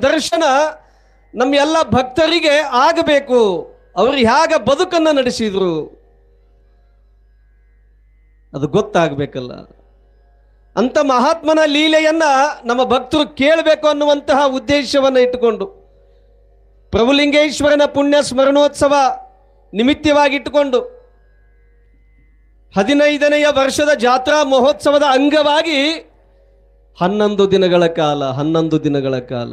ದರ್ಶನ ನಮ್ಮ ಎಲ್ಲ ಭಕ್ತರಿಗೆ ಆಗಬೇಕು. ಅವರು ಹೇಗೆ ಬದುಕನ್ನು ನಡೆಸಿದ್ರು ಅದು ಗೊತ್ತಾಗಬೇಕಲ್ಲ. ಅಂತ ಮಹಾತ್ಮನ ಲೀಲೆಯನ್ನ ನಮ್ಮ ಭಕ್ತರು ಕೇಳಬೇಕು ಅನ್ನುವಂತಹ ಉದ್ದೇಶವನ್ನು ಇಟ್ಟುಕೊಂಡು ಪ್ರಭುಲಿಂಗೇಶ್ವರನ ಪುಣ್ಯ ಸ್ಮರಣೋತ್ಸವ ನಿಮಿತ್ತವಾಗಿಟ್ಟುಕೊಂಡು 15ನೆಯ ವರ್ಷದ ಜಾತ್ರಾ ಮಹೋತ್ಸವದ ಅಂಗವಾಗಿ 11 ದಿನಗಳ ಕಾಲ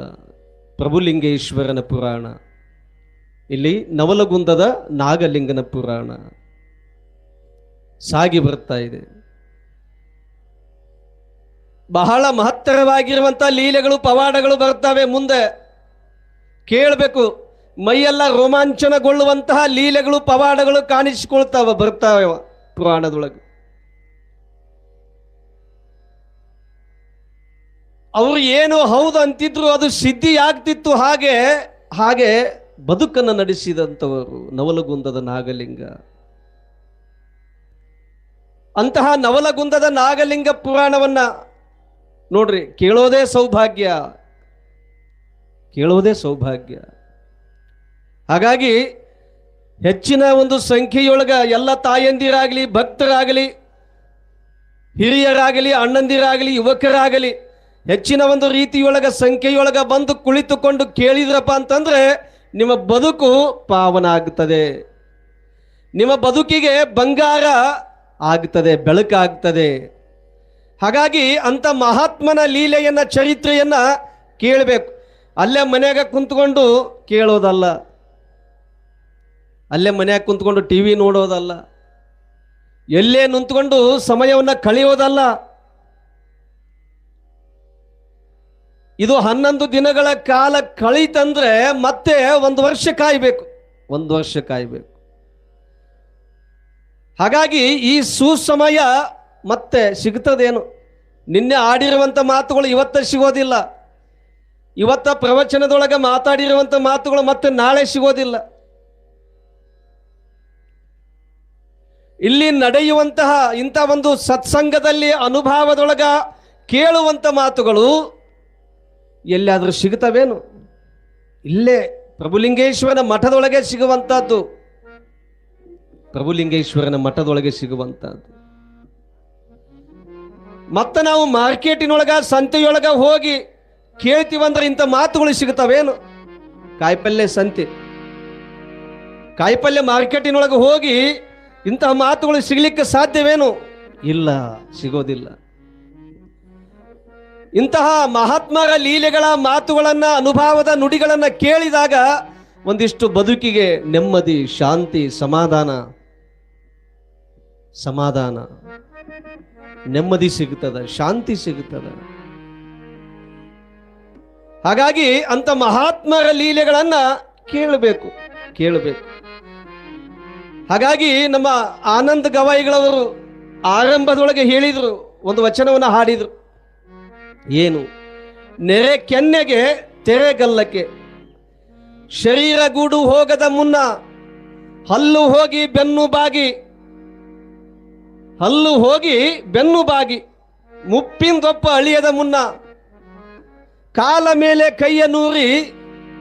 ಪ್ರಭುಲಿಂಗೇಶ್ವರನ ಪುರಾಣ, ಇಲ್ಲಿ ನವಲಗುಂದದ ನಾಗಲಿಂಗನ ಪುರಾಣ ಸಾಗಿ ಬರ್ತಾ ಇದೆ. ಬಹಳ ಮಹತ್ತರವಾಗಿರುವಂತಹ ಲೀಲೆಗಳು ಪವಾಡಗಳು ಬರ್ತವೆ. ಮುಂದೆ ಕೇಳಬೇಕು, ಮೈಯೆಲ್ಲ ರೋಮಾಂಚನಗೊಳ್ಳುವಂತಹ ಲೀಲೆಗಳು ಪವಾಡಗಳು ಬರ್ತಾವೆ ಪುರಾಣದೊಳಗೆ. ಅವರು ಏನು ಹೌದು ಅಂತಿದ್ರು ಅದು ಸಿದ್ಧಿ ಆಗ್ತಿತ್ತು. ಹಾಗೆ ಬದುಕನ್ನು ನಡೆಸಿದಂಥವರು ನವಲಗುಂದದ ನಾಗಲಿಂಗ. ಅಂತಹ ನವಲಗುಂದದ ನಾಗಲಿಂಗ ಪುರಾಣವನ್ನ ನೋಡ್ರಿ, ಕೇಳೋದೇ ಸೌಭಾಗ್ಯ. ಹಾಗಾಗಿ ಹೆಚ್ಚಿನ ಒಂದು ಸಂಖ್ಯೆಯೊಳಗ ಎಲ್ಲ ತಾಯಂದಿರಾಗಲಿ, ಭಕ್ತರಾಗಲಿ, ಹಿರಿಯರಾಗಲಿ, ಅಣ್ಣಂದಿರಾಗಲಿ, ಯುವಕರಾಗಲಿ ಹೆಚ್ಚಿನ ಒಂದು ರೀತಿಯೊಳಗ ಸಂಖ್ಯೆಯೊಳಗ ಬಂದು ಕುಳಿತುಕೊಂಡು ಕೇಳಿದ್ರಪ್ಪ ಅಂತಂದ್ರೆ ನಿಮ್ಮ ಬದುಕು ಪಾವನ ಆಗ್ತದೆ, ನಿಮ್ಮ ಬದುಕಿಗೆ ಬಂಗಾರ ಆಗ್ತದೆ, ಬೆಳಕಾಗ್ತದೆ. ಹಾಗಾಗಿ ಅಂತ ಮಹಾತ್ಮನ ಲೀಲೆಯನ್ನ, ಚರಿತ್ರೆಯನ್ನ ಕೇಳಬೇಕು. ಅಲ್ಲೇ ಮನೆಯಾಗ ಕುಂತ್ಕೊಂಡು ಕೇಳೋದಲ್ಲ, ಅಲ್ಲೇ ಮನೆಯಾಗ ಕುಂತ್ಕೊಂಡು ಟಿವಿ ನೋಡೋದಲ್ಲ, ಎಲ್ಲೇ ನಿಂತ್ಕೊಂಡು ಸಮಯವನ್ನು ಕಳೆಯೋದಲ್ಲ. ಇದು 11 ದಿನಗಳ ಕಾಲ ಕಳೀತಂದ್ರೆ ಮತ್ತೆ 1 ವರ್ಷ ಕಾಯಬೇಕು. ಹಾಗಾಗಿ ಈ ಸುಸಮಯ ಮತ್ತೆ ಸಿಗ್ತದೇನು? ನಿನ್ನೆ ಆಡಿರುವಂಥ ಮಾತುಗಳು ಇವತ್ತ ಸಿಗೋದಿಲ್ಲ, ಇವತ್ತ ಪ್ರವಚನದೊಳಗೆ ಮಾತಾಡಿರುವಂಥ ಮಾತುಗಳು ಮತ್ತೆ ನಾಳೆ ಸಿಗೋದಿಲ್ಲ. ಇಲ್ಲಿ ನಡೆಯುವಂತಹ ಇಂಥ ಒಂದು ಸತ್ಸಂಗದಲ್ಲಿ ಅನುಭವದೊಳಗ ಕೇಳುವಂಥ ಮಾತುಗಳು ಎಲ್ಲಾದರೂ ಸಿಗುತ್ತವೇನು? ಇಲ್ಲೇ ಪ್ರಭುಲಿಂಗೇಶ್ವರನ ಮಠದೊಳಗೆ ಸಿಗುವಂಥದ್ದು, ಮತ್ತೆ ನಾವು ಮಾರ್ಕೆಟಿನೊಳಗ, ಸಂತೆಯೊಳಗ ಹೋಗಿ ಕೇಳ್ತೀವಂದ್ರೆ ಇಂಥ ಮಾತುಗಳು ಸಿಗುತ್ತವೇನು? ಕಾಯಿಪಲ್ಯ ಮಾರ್ಕೆಟಿನೊಳಗೆ ಹೋಗಿ ಇಂತಹ ಮಾತುಗಳು ಸಿಗಲಿಕ್ಕೆ ಸಾಧ್ಯವೇನು? ಇಲ್ಲ, ಸಿಗೋದಿಲ್ಲ. ಇಂತಹ ಮಹಾತ್ಮರ ಲೀಲೆಗಳ ಮಾತುಗಳನ್ನ, ಅನುಭವದ ನುಡಿಗಳನ್ನ ಕೇಳಿದಾಗ ಒಂದಿಷ್ಟು ಬದುಕಿಗೆ ನೆಮ್ಮದಿ, ಶಾಂತಿ, ಸಮಾಧಾನ, ನೆಮ್ಮದಿ ಸಿಗುತ್ತದೆ, ಶಾಂತಿ ಸಿಗುತ್ತದೆ. ಹಾಗಾಗಿ ಅಂತ ಮಹಾತ್ಮರ ಲೀಲೆಗಳನ್ನ ಕೇಳಬೇಕು. ಹಾಗಾಗಿ ನಮ್ಮ ಆನಂದ ಗವಾಯಿಗಳವರು ಆರಂಭದೊಳಗೆ ಹೇಳಿದ್ರು, ಒಂದು ವಚನವನ್ನು ಹಾಡಿದ್ರು. ಏನು? ನೆರೆ ಕೆನ್ನೆಗೆ ತೆರೆಗಲ್ಲಕ್ಕೆ, ಶರೀರ ಗೂಡು ಹೋಗದ ಮುನ್ನ ಹಲ್ಲು ಹೋಗಿ ಬೆನ್ನು ಬಾಗಿ ಮುಪ್ಪಿಂದೊಪ್ಪ ಅಳಿಯದ ಮುನ್ನ, ಕಾಲ ಮೇಲೆ ಕೈಯ ನೂರಿ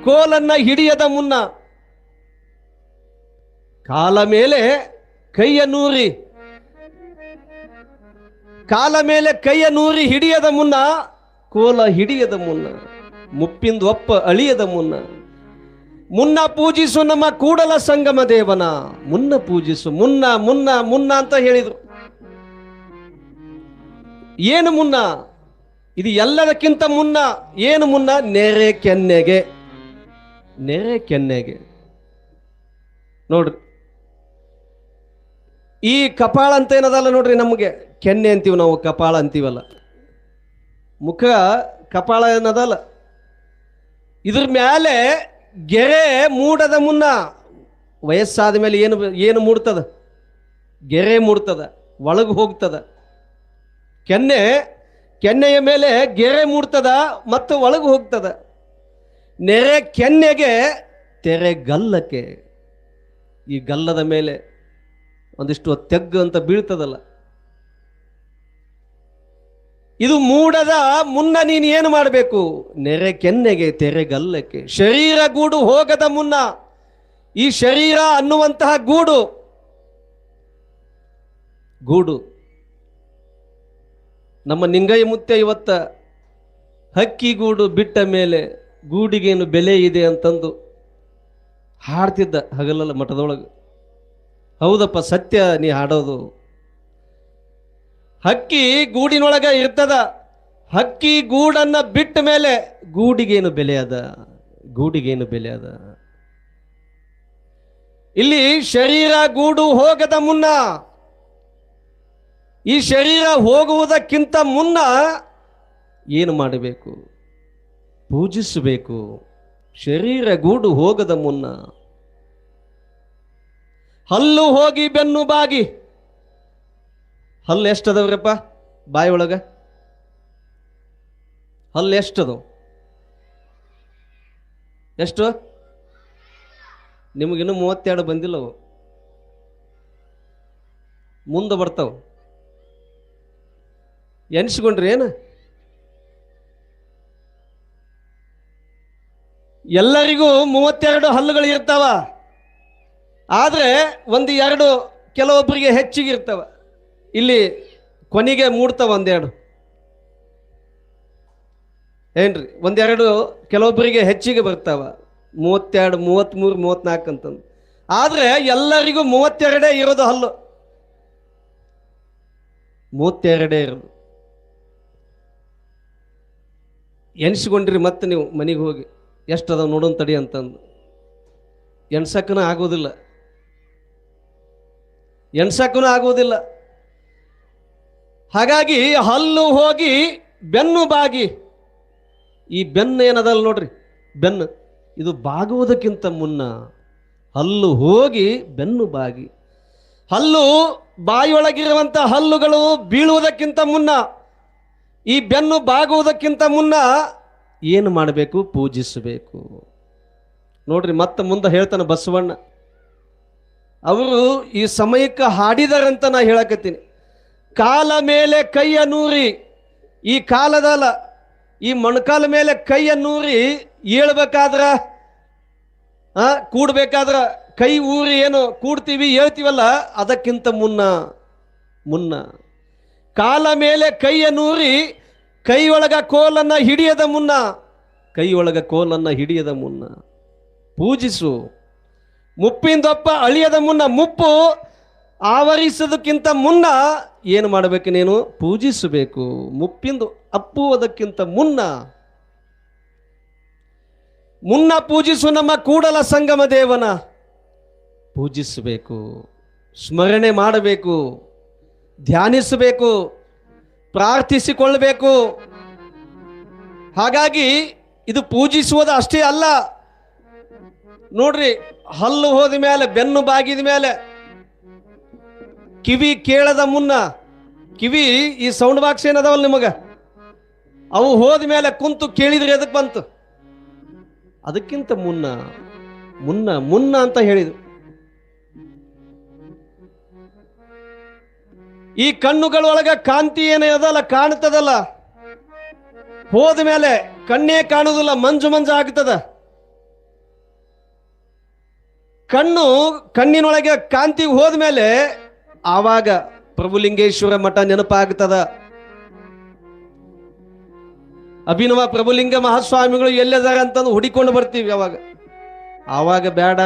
ಕೋಲನ್ನ ಹಿಡಿಯದ ಮುನ್ನ, ಕಾಲ ಮೇಲೆ ಕೈಯ ನೂರಿ ಹಿಡಿಯದ ಮುನ್ನ, ಕೋಲ ಹಿಡಿಯದ ಮುನ್ನ, ಮುಪ್ಪಿಂದೊಪ್ಪ ಅಳಿಯದ ಮುನ್ನ ಪೂಜಿಸು ನಮ್ಮ ಕೂಡಲ ಸಂಗಮ ದೇವನ, ಮುನ್ನ ಪೂಜಿಸು, ಮುನ್ನ ಅಂತ ಹೇಳಿದ್ರು. ಏನು ಮುನ್ನ? ಇದು ಎಲ್ಲದಕ್ಕಿಂತ ಮುನ್ನ. ಏನು ಮುನ್ನ? ನೆರೆ ಕೆನ್ನೆಗೆ ನೋಡ್ರಿ. ಈ ಕಪಾಳ ಅಂತ ಏನದಲ್ಲ ನೋಡ್ರಿ, ನಮಗೆ ಕೆನ್ನೆ ಅಂತೀವಿ ನಾವು, ಕಪಾಳ ಅಂತೀವಲ್ಲ. ಮುಖ ಕಪಾಳ ಏನದಲ್ಲ, ಇದ್ರ ಮೇಲೆ ಗೆರೆ ಮೂಡದ ಮುನ್ನ, ವಯಸ್ಸಾದ ಮೇಲೆ ಏನು ಮೂಡ್ತದ? ಗೆರೆ ಮೂಡ್ತದ, ಒಳಗೆ ಹೋಗ್ತದ. ಕೆನ್ನೆಯ ಮೇಲೆ ಗೆರೆ ಮೂಡ್ತದ ಮತ್ತು ಒಳಗೆ ಹೋಗ್ತದ. ನೆರೆ ಕೆನ್ನೆಗೆ ತೆರೆಗಲ್ಲಕ್ಕೆ, ಈ ಗಲ್ಲದ ಮೇಲೆ ಒಂದಿಷ್ಟು ತೆಗ್ಗು ಅಂತ ಬೀಳ್ತದಲ್ಲ, ಇದು ಮೂಡದ ಮುನ್ನ ನೀನು ಏನು ಮಾಡಬೇಕು? ನೆರೆ ಕೆನ್ನೆಗೆ ತೆರೆಗಲ್ಲಕ್ಕೆ. ಶರೀರ ಗೂಡು ಹೋಗದ ಮುನ್ನ ಈ ಶರೀರ ಅನ್ನುವಂತಹ ಗೂಡು ನಮ್ಮ ನಿಂಗಯ್ಯ ಮುತ್ಯ ಇವತ್ತ ಹಕ್ಕಿ ಗೂಡು ಬಿಟ್ಟ ಮೇಲೆ ಗೂಡಿಗೇನು ಬೆಲೆ ಇದೆ ಅಂತಂದು ಹಾಡ್ತಿದ್ದ ಹಗಲಲ್ಲ ಮಠದೊಳಗೆ. ಹೌದಪ್ಪ, ಸತ್ಯ ನೀ ಹಾಡೋದು. ಹಕ್ಕಿ ಗೂಡಿನೊಳಗ ಇರ್ತದ. ಹಕ್ಕಿ ಗೂಡನ್ನ ಬಿಟ್ಟ ಮೇಲೆ ಗೂಡಿಗೇನು ಬೆಲೆ ಅದ? ಗೂಡಿಗೇನು ಬೆಲೆ ಅದ? ಇಲ್ಲಿ ಶರೀರ ಗೂಡು ಹೋಗದ ಮುನ್ನ, ಈ ಶರೀರ ಹೋಗುವುದಕ್ಕಿಂತ ಮುನ್ನ ಏನು ಮಾಡಬೇಕು? ಪೂಜಿಸಬೇಕು. ಶರೀರ ಗೂಡು ಹೋಗದ ಮುನ್ನ ಹಲ್ಲು ಹೋಗಿ ಬೆನ್ನು ಬಾಗಿ. ಹಲ್ಲು ಎಷ್ಟದವ್ರಪ್ಪ ಬಾಯಿ ಒಳಗ? ಹಲ್ಲು ಎಷ್ಟದು? ಎಷ್ಟು? ನಿಮಗಿನ್ನೂ 32 ಬಂದಿಲ್ಲವು, ಮುಂದೆ ಬರ್ತಾವ. ಎನ್ಸ್ಕೊಂಡ್ರಿ ಏನು? ಎಲ್ಲರಿಗೂ 32 ಹಲ್ಲುಗಳು ಇರ್ತಾವ. ಆದರೆ 1-2 ಕೆಲವೊಬ್ಬರಿಗೆ ಹೆಚ್ಚಿಗೆ ಇರ್ತಾವ. ಇಲ್ಲಿ ಕೊನೆಗೆ ಮೂಡ್ತಾವ 1-2 ಏನ್ರಿ, 1-2 ಕೆಲವೊಬ್ಬರಿಗೆ ಹೆಚ್ಚಿಗೆ ಬರ್ತಾವ. 32, 33, 34 ಅಂತಂದು. ಆದರೆ ಎಲ್ಲರಿಗೂ 32 ಇರೋದು ಹಲ್ಲು, 32 ಇರೋದು. ಎನ್ಸ್ಕೊಂಡ್ರಿ ಮತ್ತೆ ನೀವು ಮನೆಗೆ ಹೋಗಿ ಎಷ್ಟದ ನೋಡೋನ್ ತಡಿ ಅಂತಂದು. ಎಣ್ಸಕ್ಕೂ ಆಗೋದಿಲ್ಲ, ಎಣ್ಸಕ್ಕೂ ಆಗೋದಿಲ್ಲ. ಹಾಗಾಗಿ ಹಲ್ಲು ಹೋಗಿ ಬೆನ್ನು ಬಾಗಿ. ಈ ಬೆನ್ನು ಏನದಲ್ಲ ನೋಡ್ರಿ, ಬೆನ್ನು ಇದು ಬಾಗುವುದಕ್ಕಿಂತ ಮುನ್ನ ಹಲ್ಲು ಹೋಗಿ ಬೆನ್ನು ಬಾಗಿ. ಹಲ್ಲು ಬಾಯಿಯೊಳಗಿರುವಂಥ ಹಲ್ಲುಗಳು ಬೀಳುವುದಕ್ಕಿಂತ ಮುನ್ನ, ಈ ಬೆನ್ನು ಬಾಗುವುದಕ್ಕಿಂತ ಮುನ್ನ ಏನು ಮಾಡಬೇಕು? ಪೂಜಿಸಬೇಕು. ನೋಡ್ರಿ, ಮತ್ತೆ ಮುಂದೆ ಹೇಳ್ತಾನೆ ಬಸವಣ್ಣ. ಅವರು ಈ ಸಮಯಕ್ಕೆ ಹಾಡಿದಾರಂತ ನಾ ಹೇಳಕತ್ತೀನಿ. ಕಾಲ ಮೇಲೆ ಕೈಯ ನೂರಿ, ಈ ಕಾಲದಲ್ಲ, ಈ ಮೊಣಕಾಲ ಮೇಲೆ ಕೈಯ ನೂರಿ ಏಳ್ಬೇಕಾದ್ರ, ಕೂಡ್ಬೇಕಾದ್ರ ಕೈ ಊರಿ ಏನು ಕೂಡ್ತೀವಿ ಹೇಳ್ತೀವಲ್ಲ, ಅದಕ್ಕಿಂತ ಮುನ್ನ ಕಾಲ ಮೇಲೆ ಕೈಯ ನೂರಿ ಕೈಯೊಳಗ ಕೋಲನ್ನ ಹಿಡಿಯದ ಮುನ್ನ, ಕೈಯೊಳಗ ಕೋಲನ್ನ ಹಿಡಿಯದ ಮುನ್ನ ಪೂಜಿಸು. ಮುಪ್ಪಿಂದೊಪ್ಪ ಅಳಿಯದ ಮುನ್ನ, ಮುಪ್ಪು ಆವರಿಸೋದಕ್ಕಿಂತ ಮುನ್ನ ಏನು ಮಾಡಬೇಕು? ನೀನು ಪೂಜಿಸಬೇಕು. ಮುಪ್ಪಿಂದು ಅಪ್ಪುವುದಕ್ಕಿಂತ ಮುನ್ನ ಪೂಜಿಸು. ನಮ್ಮ ಕೂಡಲ ಸಂಗಮ ದೇವನ ಪೂಜಿಸಬೇಕು, ಸ್ಮರಣೆ ಮಾಡಬೇಕು, ಧ್ಯಾನಿಸಬೇಕು, ಪ್ರಾರ್ಥಿಸಿಕೊಳ್ಳಬೇಕು. ಹಾಗಾಗಿ ಇದು ಪೂಜಿಸುವುದು ಅಷ್ಟೇ ಅಲ್ಲ. ನೋಡ್ರಿ, ಹಲ್ಲು ಹೋದ ಮೇಲೆ, ಬೆನ್ನು ಬಾಗಿದ ಮೇಲೆ, ಕಿವಿ ಕೇಳದ ಮುನ್ನ, ಕಿವಿ ಈ ಸೌಂಡ್ ಬಾಕ್ಸ್ ಏನದಾವಲ್ಲ ನಿಮಗ, ಅವು ಹೋದ ಮೇಲೆ ಕುಂತು ಕೇಳಿದ್ರೆ ಎದಕ್ಕೆ ಬಂತು? ಅದಕ್ಕಿಂತ ಮುನ್ನ ಅಂತ ಹೇಳಿದ್ರು. ಈ ಕಣ್ಣುಗಳೊಳಗ ಕಾಂತಿ ಏನೇ ಅದಲ್ಲ, ಕಾಣ್ತದಲ್ಲ, ಹೋದ ಮೇಲೆ ಕಣ್ಣೇ ಕಾಣುವುದಿಲ್ಲ, ಮಂಜು ಆಗ್ತದ. ಕಣ್ಣಿನೊಳಗೆ ಕಾಂತಿ ಹೋದ್ಮೇಲೆ ಆವಾಗ ಪ್ರಭುಲಿಂಗೇಶ್ವರ ಮಠ ನೆನಪಾಗ್ತದ. ಅಭಿನವ ಪ್ರಭುಲಿಂಗ ಮಹಾಸ್ವಾಮಿಗಳು ಎಲ್ಲದಾರ ಅಂತಂದು ಹುಡಿಕೊಂಡು ಬರ್ತೀವಿ. ಆವಾಗ ಬೇಡ.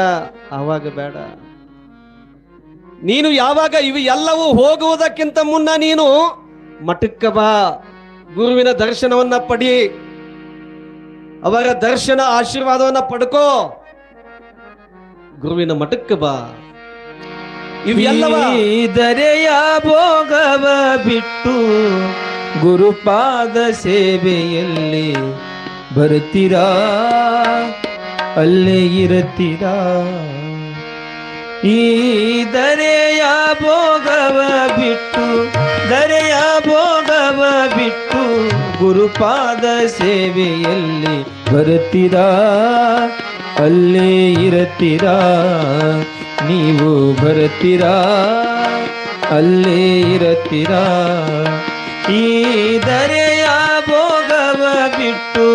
ನೀನು ಯಾವಾಗ ಇವು ಎಲ್ಲವೂ ಹೋಗುವುದಕ್ಕಿಂತ ಮುನ್ನ ನೀನು ಮಠಕ್ಕೆ ಬಾ, ಗುರುವಿನ ದರ್ಶನವನ್ನ ಪಡಿ, ಅವರ ದರ್ಶನ ಆಶೀರ್ವಾದವನ್ನ ಪಡ್ಕೋ, ಗುರುವಿನ ಮಠಕ್ಕೆ ಬಾ. ಇವೆಲ್ಲವ ದರೆಯ ಭೋಗವ ಬಿಟ್ಟು ಗುರುಪಾದ ಸೇವೆಯಲ್ಲಿ ಬರ್ತೀರಾ, ಅಲ್ಲೇ ಇರುತ್ತೀರಾ. ಈ ದರೆಯ ಭೋಗವ ಬಿಟ್ಟು ಗುರುಪಾದ ಸೇವೆಯಲ್ಲಿ ಬರ್ತೀರಾ, ಅಲ್ಲೇ ಇರುತ್ತೀರಾ. ನೀವು ಬರ್ತೀರಾ, ಅಲ್ಲೇ ಇರುತ್ತೀರಾ. ಈ ದರೆಯ ಭೋಗವ ಬಿಟ್ಟು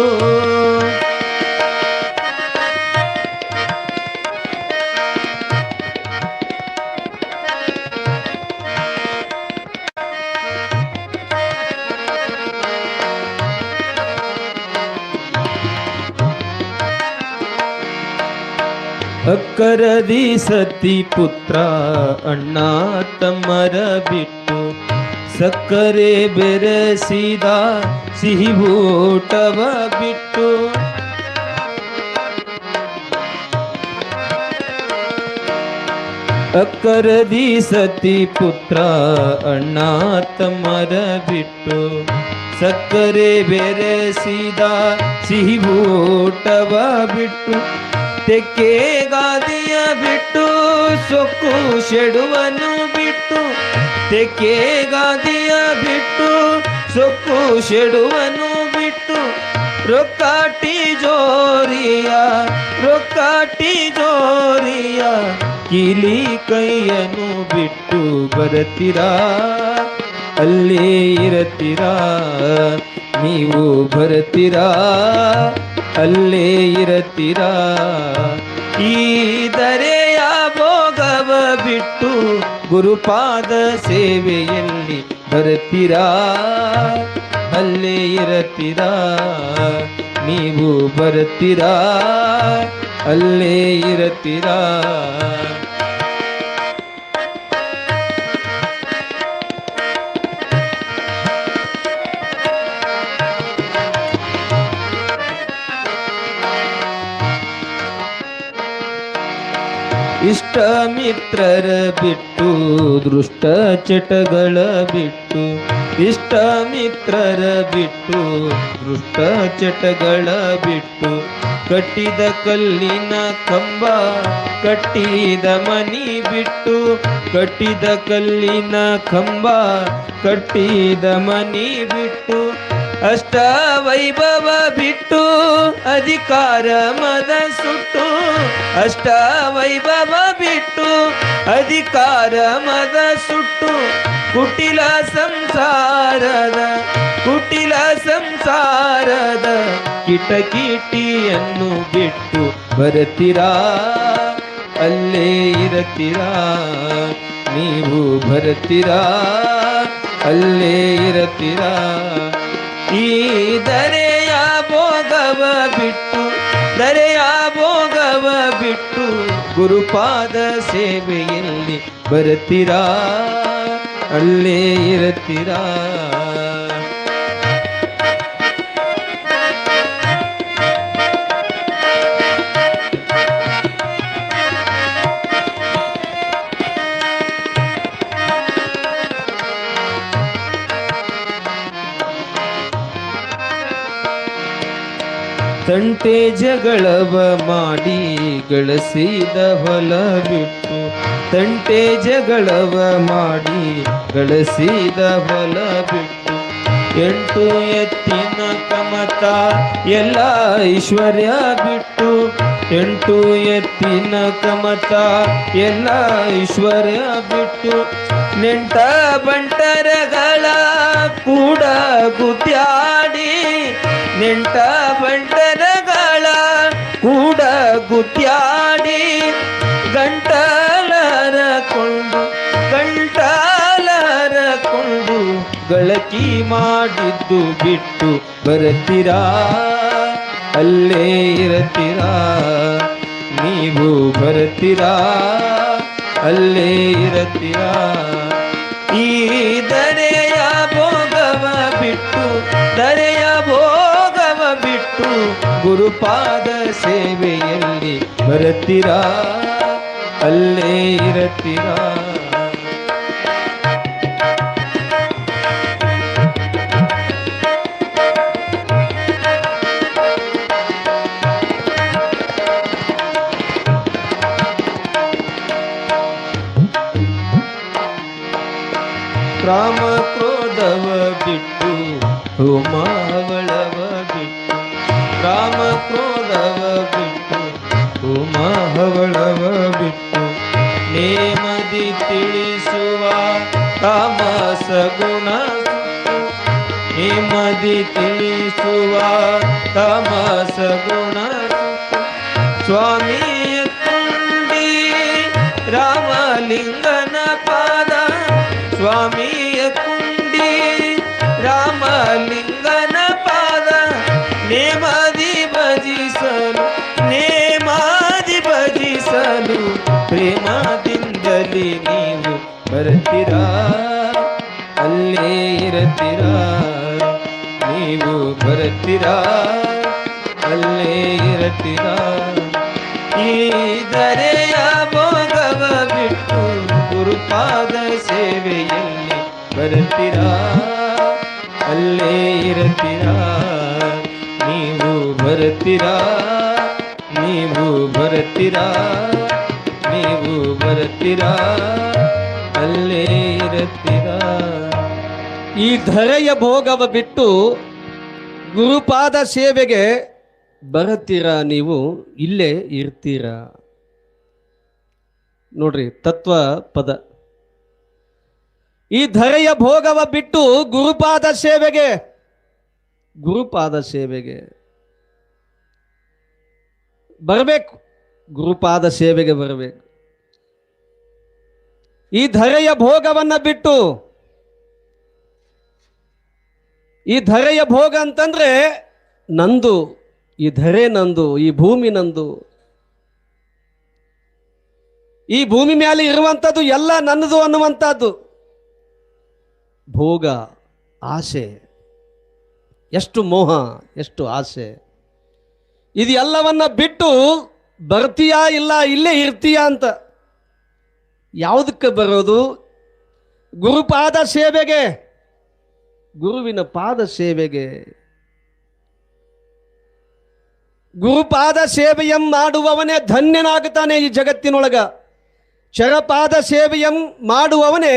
ಅಕ್ಕರದಿ ಸತಿ ಪುತ್ರ ಅಣ್ಣ ತಮ್ಮರ ಬಿಟ್ಟು ಸಕ್ಕರೆ ಬೆರೆಸಿದ ಸಿಹಿ ಊಟವ ಬಿಟ್ಟು ಅಕ್ಕರದಿ ಸತಿ ಪುತ್ರ ಅಣ್ಣ ತಮ್ಮರ ಬಿಟ್ಟು ಸಕ್ಕರೆ ಬೆರೆಸಿದ ಸಿಹಿ ಊಟವ ಬಿಟ್ಟು ತೆಕ್ಕೆ ಗಾದಿಯ ಬಿಟ್ಟು ಸೊಕ್ಕು ಶೆಡುವನ್ನು ಬಿಟ್ಟು ತೆಕ್ಕೆ ಗಾದಿಯ ಬಿಟ್ಟು ಸೊಕ್ಕು ಶೆಡುವನ್ನು ಬಿಟ್ಟು ರೊಕ್ಕಾಟಿ ಜೋರಿಯ ಕೀಲಿ ಕೈಯನ್ನು ಬಿಟ್ಟು ಬರತೀರಾ ಅಲ್ಲೇ ಇರತೀರಾ ನೀವು ಬರತೀರಾ ಅಲ್ಲೇ ಇರತೀರಾ ಈ ದರೆಯ ಭೋಗವ ಬಿಟ್ಟು ಗುರುಪಾದ ಸೇವೆಯಲ್ಲಿ ಬರತೀರಾ ಅಲ್ಲೇ ಇರತೀರಾ ನೀವು ಬರತೀರಾ ಅಲ್ಲೇ ಇರತೀರಾ ಇಷ್ಟ ಮಿತ್ರರ ಬಿಟ್ಟು ದೃಷ್ಟ ಚಟಗಳ ಬಿಟ್ಟು ಇಷ್ಟ ಮಿತ್ರರ ಬಿಟ್ಟು ದೃಷ್ಟ ಚಟಗಳ ಬಿಟ್ಟು ಕಟ್ಟಿದ ಕಲ್ಲಿನ ಕಂಬ ಕಟ್ಟಿದ ಮನಿ ಬಿಟ್ಟು ಕಟ್ಟಿದ ಕಲ್ಲಿನ ಕಂಬ ಕಟ್ಟಿದ ಮನಿ ಬಿಟ್ಟು ಅಷ್ಟ ವೈಭವ ಬಿಟ್ಟು ಅಧಿಕಾರ ಮದ ಸುಟ್ಟು ಅಷ್ಟ ವೈಭವ ಬಿಟ್ಟು ಅಧಿಕಾರ ಮದ ಸುಟ್ಟು ಕುಟಿಲ ಸಂಸಾರದ ಕಿಟಕಿಟಿಯನ್ನು ಬಿಟ್ಟು ಬರತೀರಾ ಅಲ್ಲೇ ಇರತೀರಾ ನೀವು ಬರತೀರಾ ಅಲ್ಲೇ ಇರತೀರಾ ಈ ದರೆಯ ಭೋಗವ ಬಿಟ್ಟು ಗುರುಪಾದ ಸೇವೆಯಲ್ಲಿ ಬರತೀರಾ ಅಲ್ಲೇ ಇರತೀರಾ ತಂಟೆ ಜಗಳವ ಮಾಡಿ ಗಳಿಸಿದ ಹೊಲ ಬಿಟ್ಟು ತಂಟೆ ಜಗಳವ ಮಾಡಿ ಗಳಿಸಿದ ಹೊಲ ಬಿಟ್ಟು 8 ಎತ್ತಿನ ಕಮತ ಎಲ್ಲ ಐಶ್ವರ್ಯ ಬಿಟ್ಟು 8 ಎತ್ತಿನ ಕಮತ ಎಲ್ಲ ಐಶ್ವರ್ಯ ಬಿಟ್ಟು ನೆಂಟ ಬಂಟರಗಳ ಕೂಡ ಗುದ್ಯಾಡಿ ನೆಂಟ ಬಂಟರಗಳ ಕೂಡ ಗುದ್ಯಾಡಿ ಗಂಟಲರಕೊಂಡು ಗಳಕಿ ಮಾಡಿದ್ದು ಬಿಟ್ಟು ಬರತೀರಾ ಅಲ್ಲೇ ಇರತೀರಾ ನೀವು ಬರತೀರಾ ಅಲ್ಲೇ ಇರತೀರಾ ಈ ದರೆಯ ಭೋಗವ ಬಿಟ್ಟು ಗುರುಪಾದ ಸೇವೆಯಲ್ಲಿ ಬರತೀರಾ ಅಲ್ಲೇ ಇರತೀರಾ ಕಾಮ ಕ್ರೋಧವ ಬಿಟ್ಟು ಹೋಮವಳವ ಬಿಟ್ಟು ಕಾಮ ಕ್ರೋಧವ ಬಿಟ್ಟು ಹೋಮವಳವ ಬಿಟ್ಟು ನೇಮದಿ ತಿಳಿಸುವ ತಾಮಸ ಗುಣ ನೆಮ್ಮದಿ ತಿಳಿಸುವ ತಮಸ ಗುಣ ಸ್ವಾಮಿಯ ಕುಂಡಿ ರಾಮಲಿಂಗನ ಪಾದ ಸ್ವಾಮಿಯ ಕುಂಡಿ ರಾಮಲಿಂಗನ ಪಾದ ನೇಮಾದಿ ಭಜಿಸಲು ಪ್ರೇಮದಿಂದಲೇ ನೀವು ಬರ್ತೀರಾ ಅಲ್ಲೇ ಇರತೀರಾ ನೀವು ಬರ್ತೀರಾ ಅಲ್ಲೇ ಇರತೀರಾ ಈ ದರೆಯ ಭೋಗವ ಬಿಟ್ಟು ಗುರುಪಾದ ಸೇವೆಯಲ್ಲಿ ಬರ್ತೀರಾ ಅಲ್ಲೇ ಇರತೀರಾ ನೀವು ಬರ್ತೀರಾ ನೀವು ಬರ್ತೀರಾ ನೀವು ಬರ್ತೀರಾ ಅಲ್ಲೇ ಇರತೀರಾ ಈ ಧರೆಯ ಭೋಗವ ಬಿಟ್ಟು ಗುರುಪಾದ ಸೇವೆಗೆ ಬರತೀರಾ ನೀವು ಇಲ್ಲೇ ಇರ್ತೀರಾ. ನೋಡ್ರಿ ತತ್ವ ಪದ. ಈ ಧರೆಯ ಭೋಗವ ಬಿಟ್ಟು ಗುರುಪಾದ ಸೇವೆಗೆ ಬರಬೇಕು. ಗುರುಪಾದ ಸೇವೆಗೆ ಬರಬೇಕು. ಈ ಧರೆಯ ಭೋಗವನ್ನ ಬಿಟ್ಟು, ಈ ಧರೆಯ ಭೋಗ ಅಂತಂದ್ರೆ ನಂದು, ಈ ಧರೆ ನಂದು, ಈ ಭೂಮಿ ನಂದು, ಈ ಭೂಮಿ ಮೇಲೆ ಇರುವಂಥದ್ದು ಎಲ್ಲ ನನ್ನದು ಅನ್ನುವಂಥದ್ದು ಭೋಗ, ಆಸೆ, ಎಷ್ಟು ಮೋಹ, ಎಷ್ಟು ಆಸೆ. ಇದು ಎಲ್ಲವನ್ನ ಬಿಟ್ಟು ಬರ್ತೀಯಾ ಇಲ್ಲ ಇಲ್ಲೇ ಇರ್ತೀಯಾ ಅಂತ. ಯಾವುದಕ್ಕೆ ಬರೋದು? ಗುರುಪಾದ ಸೇವೆಗೆ, ಗುರುವಿನ ಪಾದ ಸೇವೆಗೆ. ಗುರುಪಾದ ಸೇವೆಯಂ ಮಾಡುವವನೇ ಧನ್ಯನಾಗುತ್ತಾನೆ ಈ ಜಗತ್ತಿನೊಳಗ. ಚರಪಾದ ಸೇವೆಯಂ ಮಾಡುವವನೇ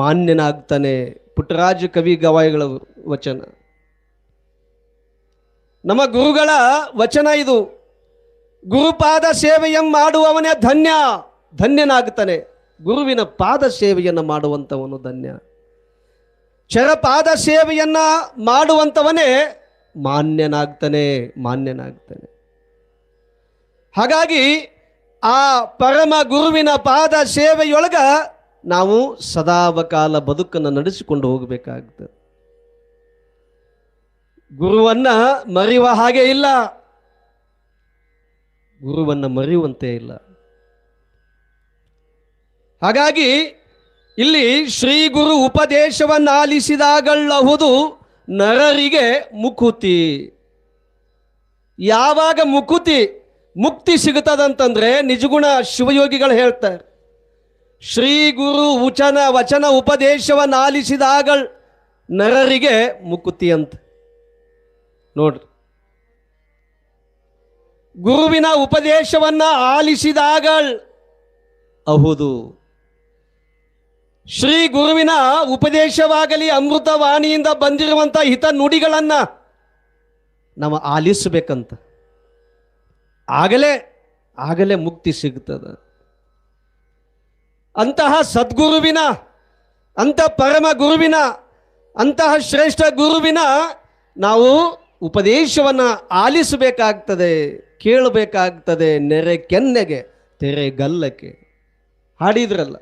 ಮಾನ್ಯನಾಗ್ತಾನೆ. ಪುಟ್ಟರಾಜ ಕವಿ ಗವಾಯಿಗಳ ವಚನ, ನಮ್ಮ ಗುರುಗಳ ವಚನ ಇದು. ಗುರುಪಾದ ಸೇವೆಯಂ ಮಾಡುವವನೇ ಧನ್ಯನಾಗ್ತಾನೆ. ಗುರುವಿನ ಪಾದ ಸೇವೆಯನ್ನು ಮಾಡುವಂಥವನು ಧನ್ಯ. ಚರಪಾದ ಸೇವೆಯನ್ನ ಮಾಡುವಂಥವನೇ ಮಾನ್ಯನಾಗ್ತಾನೆ. ಹಾಗಾಗಿ ಆ ಪರಮ ಗುರುವಿನ ಪಾದ ಸೇವೆಯೊಳಗ ನಾವು ಸದಾವಕಾಲ ಬದುಕನ್ನು ನಡೆಸಿಕೊಂಡು ಹೋಗಬೇಕಾಗ್ತದೆ. ಗುರುವನ್ನ ಮರೆಯುವ ಹಾಗೆ ಇಲ್ಲ, ಗುರುವನ್ನ ಮರೆಯುವಂತೆ ಇಲ್ಲ. ಹಾಗಾಗಿ ಇಲ್ಲಿ ಶ್ರೀ ಗುರು ಉಪದೇಶವನ್ನಾಲಿಸಿದಾಗಳ್ಳಹುದು ನರರಿಗೆ ಮುಕುತಿ. ಯಾವಾಗ ಮುಕ್ತಿ ಸಿಗುತ್ತದಂತಂದ್ರೆ ನಿಜಗುಣ ಶಿವಯೋಗಿಗಳು ಹೇಳ್ತಾರೆ, ಶ್ರೀ ಗುರು ವಚನ ಉಪದೇಶವನ್ನಾಲಿಸಿದಾಗ ನರರಿಗೆ ಮುಕುತಿ ಅಂತ. ನೋಡ್ರಿ, ಗುರುವಿನ ಉಪದೇಶವನ್ನ ಆಲಿಸಿದಾಗ ಅಹುದು, ಶ್ರೀ ಗುರುವಿನ ಉಪದೇಶವಾಗಲಿ ಅಮೃತವಾಣಿಯಿಂದ ಬಂದಿರುವಂಥ ಹಿತ ನುಡಿಗಳನ್ನ ನಾವು ಆಲಿಸಬೇಕಂತ. ಆಗಲೇ ಮುಕ್ತಿ ಸಿಗ್ತದೆ. ಅಂತಹ ಸದ್ಗುರುವಿನ, ಅಂಥ ಪರಮ ಗುರುವಿನ, ಅಂತಹ ಶ್ರೇಷ್ಠ ಗುರುವಿನ ನಾವು ಉಪದೇಶವನ್ನು ಆಲಿಸಬೇಕಾಗ್ತದೆ, ಕೇಳಬೇಕಾಗ್ತದೆ. ನೆರೆ ಕೆನ್ನೆಗೆ ತೆರೆಗಲ್ಲಕ್ಕೆ ಹಾಡಿದ್ರಲ್ಲ.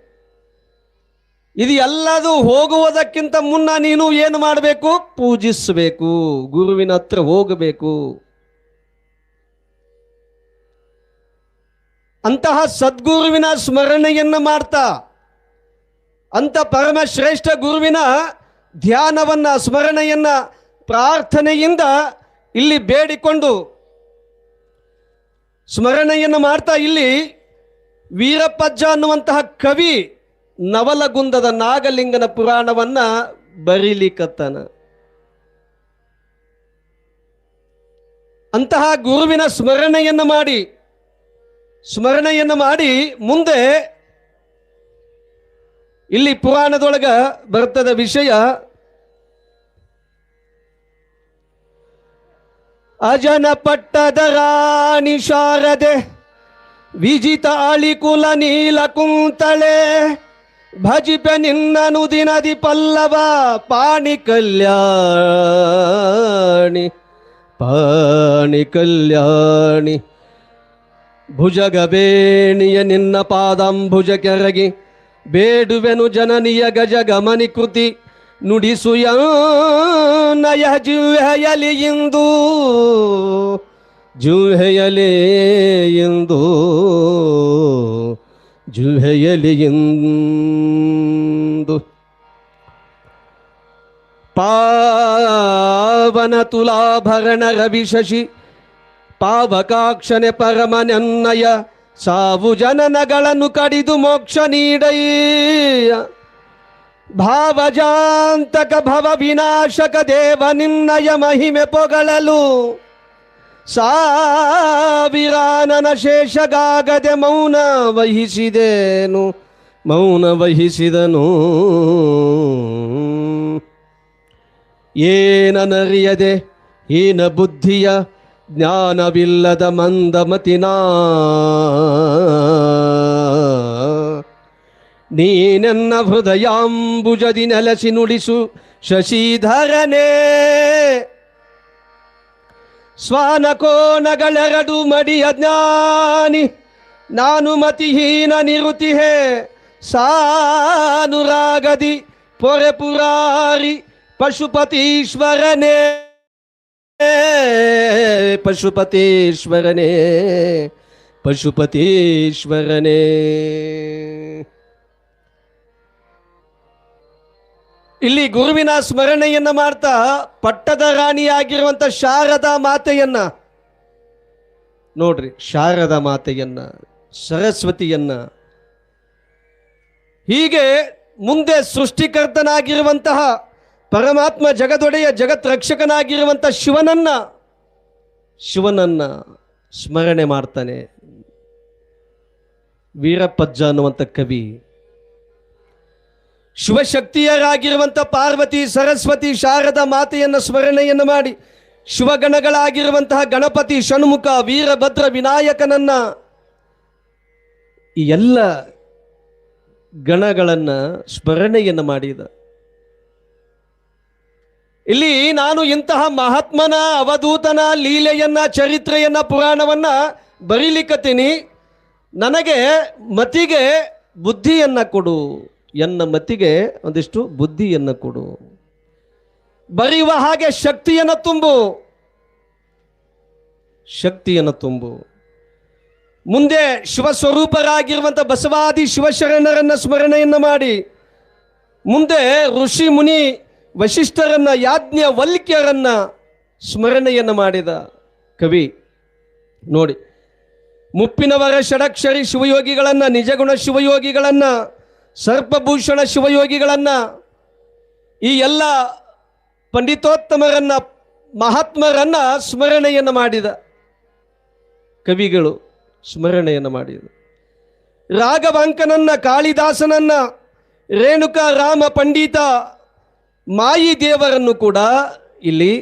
ಇದು ಎಲ್ಲದು ಹೋಗುವುದಕ್ಕಿಂತ ಮುನ್ನ ನೀನು ಏನು ಮಾಡಬೇಕು? ಪೂಜಿಸಬೇಕು, ಗುರುವಿನ ಹತ್ರ ಹೋಗಬೇಕು. ಅಂತಹ ಸದ್ಗುರುವಿನ ಸ್ಮರಣೆಯನ್ನು ಮಾಡ್ತಾ, ಅಂತ ಪರಮ ಶ್ರೇಷ್ಠ ಗುರುವಿನ ಧ್ಯಾನವನ್ನ, ಸ್ಮರಣೆಯನ್ನ ಪ್ರಾರ್ಥನೆಯಿಂದ ಇಲ್ಲಿ ಬೇಡಿಕೊಂಡು ಸ್ಮರಣೆಯನ್ನು ಮಾಡ್ತಾ ಇಲ್ಲಿ ವೀರಪ್ಪಜ್ಜ ಅನ್ನುವಂತಹ ಕವಿ ನವಲಗುಂದದ ನಾಗಲಿಂಗನ ಪುರಾಣವನ್ನ ಬರೀಲಿಕತ್ತನ. ಅಂತಹ ಗುರುವಿನ ಸ್ಮರಣೆಯನ್ನು ಮಾಡಿ ಮುಂದೆ ಇಲ್ಲಿ ಪುರಾಣದೊಳಗ ಬರ್ತದ ವಿಷಯ. ಅಜನ ಪಟ್ಟದ ರಾಣಿ ಶಾರದೆ, ವಿಜಿತ ಅಳಿಕುಲ ನೀಲ ಕುಂತಳೆ, ಭಜಿಪ ನಿನ್ನನು ದಿನದಿ ಪಲ್ಲವ ಪಾಣಿ ಕಲ್ಯಾಣಿ ಪಾಣಿ ಕಲ್ಯಾಣಿ. ಭುಜಗಬೇಣಿಯ ನಿನ್ನ ಪಾದಾಂಬುಜ ಕೆರಗಿ ಬೇಡುವೆನು ಜನನಿಯ ಗಜ ಗಮನಿ ಕೃತಿ ನುಡಿಸುಯ ನಯ ಜುಹೆಯಲಿ ಇಂದು ಜುಹೆಯಲಿ ಇಂದು ಜುಹೆಯಲಿ ಇಂದು. ಪಾವನ ತುಲಾಭರಣ ರವಿ ಶಶಿ ಪಾವಕಾಕ್ಷನೆ ಪರಮನನ್ನಯ ಸಾವು ಜನನಗಳನ್ನು ಕಡಿದು ಮೋಕ್ಷ ನೀಡಯ್ಯ. ಭಾವಜಾಂತಕ ಭವ ವಿನಾಶಕ ದೇವ ನಿನ್ನಯ ಮಹಿಮೆ ಪೊಗಳಲು ಸಾವಿರಾನನ ಶೇಷಗಾಗದೆ ಮೌನ ವಹಿಸಿದೆನು ಮೌನ ವಹಿಸಿದನು. ಏನನರಿಯದೆ ಹೀನ ಬುದ್ಧಿಯ ಜ್ಞಾನವಿಲ್ಲದ ಮಂದಮತಿನ ನೀನೆನ್ನ ಹೃದಯಾಂಬುಜದಿ ನೆಲೆಸಿ ನುಡಿಸು ಶಶಿಧರನೇ. ಸ್ವಾನಕೋನಗಳೆರಡು ಮಡಿಯ ಜ್ಞಾನಿ ನಾನು ಮತಿಹೀನ ನಿರುತಿಹೆ ಸಾನುರಾಗದಿ ಪೊರೆ ಪುರಾರಿ ಪಶುಪತೀಶ್ವರನೇ ಪಶುಪತೀಶ್ವರನೇ ಪಶುಪತೀಶ್ವರನೇ. ಇಲ್ಲಿ ಗುರುವಿನ ಸ್ಮರಣೆಯನ್ನ ಮಾಡ್ತಾ ಪಟ್ಟದ ರಾಣಿಯಾಗಿರುವಂತ ಶಾರದಾ ಮಾತೆಯನ್ನ ನೋಡ್ರಿ, ಶಾರದಾ ಮಾತೆಯನ್ನ, ಸರಸ್ವತಿಯನ್ನ, ಹೀಗೆ ಮುಂದೆ ಸೃಷ್ಟಿಕರ್ತನಾಗಿರುವಂತಹ ಪರಮಾತ್ಮ ಜಗದೊಡೆಯ ಜಗತ್ ರಕ್ಷಕನಾಗಿರುವಂಥ ಶಿವನನ್ನ ಸ್ಮರಣೆ ಮಾಡ್ತಾನೆ ವೀರಪ್ಪಜ್ಜ ಅನ್ನುವಂಥ ಕವಿ. ಶಿವಶಕ್ತಿಯರಾಗಿರುವಂಥ ಪಾರ್ವತಿ, ಸರಸ್ವತಿ, ಶಾರದಾ ಮಾತೆಯನ್ನ ಸ್ಮರಣೆಯನ್ನು ಮಾಡಿ ಶಿವಗಣಗಳಾಗಿರುವಂತಹ ಗಣಪತಿ, ಷಣ್ಮುಖ, ವೀರಭದ್ರ, ವಿನಾಯಕನನ್ನ, ಈ ಎಲ್ಲ ಗಣಗಳನ್ನ ಸ್ಮರಣೆಯನ್ನು ಮಾಡಿದ. ಇಲ್ಲಿ ನಾನು ಇಂತಹ ಮಹಾತ್ಮನ ಅವಧೂತನ ಲೀಲೆಯನ್ನ, ಚರಿತ್ರೆಯನ್ನ, ಪುರಾಣವನ್ನ ಬರೀಲಿಕ್ಕತ್ತೀನಿ. ನನಗೆ ಮತಿಗೆ ಬುದ್ಧಿಯನ್ನ ಕೊಡು, ಎನ್ನ ಮತಿಗೆ ಒಂದಿಷ್ಟು ಬುದ್ಧಿಯನ್ನ ಕೊಡು, ಬರೆಯುವ ಹಾಗೆ ಶಕ್ತಿಯನ್ನು ತುಂಬು, ಶಕ್ತಿಯನ್ನು ತುಂಬು. ಮುಂದೆ ಶಿವಸ್ವರೂಪರಾಗಿರುವಂಥ ಬಸವಾದಿ ಶಿವಶರಣರನ್ನ ಸ್ಮರಣೆಯನ್ನು ಮಾಡಿ ಮುಂದೆ ಋಷಿ ಮುನಿ ವಶಿಷ್ಠರನ್ನ, ಯಾಜ್ಞವಲ್ಕ್ಯರನ್ನ ಸ್ಮರಣೆಯನ್ನು ಮಾಡಿದ ಕವಿ ನೋಡಿ. ಮುಪ್ಪಿನವರ ಷಡಕ್ಷರಿ ಶಿವಯೋಗಿಗಳನ್ನ, ನಿಜಗುಣ ಶಿವಯೋಗಿಗಳನ್ನ, ಸರ್ಪಭೂಷಣ ಶಿವಯೋಗಿಗಳನ್ನ, ಈ ಎಲ್ಲ ಪಂಡಿತೋತ್ತಮರನ್ನ, ಮಹಾತ್ಮರನ್ನ ಸ್ಮರಣೆಯನ್ನು ಮಾಡಿದ ಕವಿಗಳು, ಸ್ಮರಣೆಯನ್ನು ಮಾಡಿದ. ರಾಘವಾಂಕನನ್ನ, ಕಾಳಿದಾಸನನ್ನ, ರೇಣುಕ ರಾಮ ಪಂಡಿತ, ಮಾಯಿ ದೇವರನ್ನು ಕೂಡ ಇಲ್ಲಿ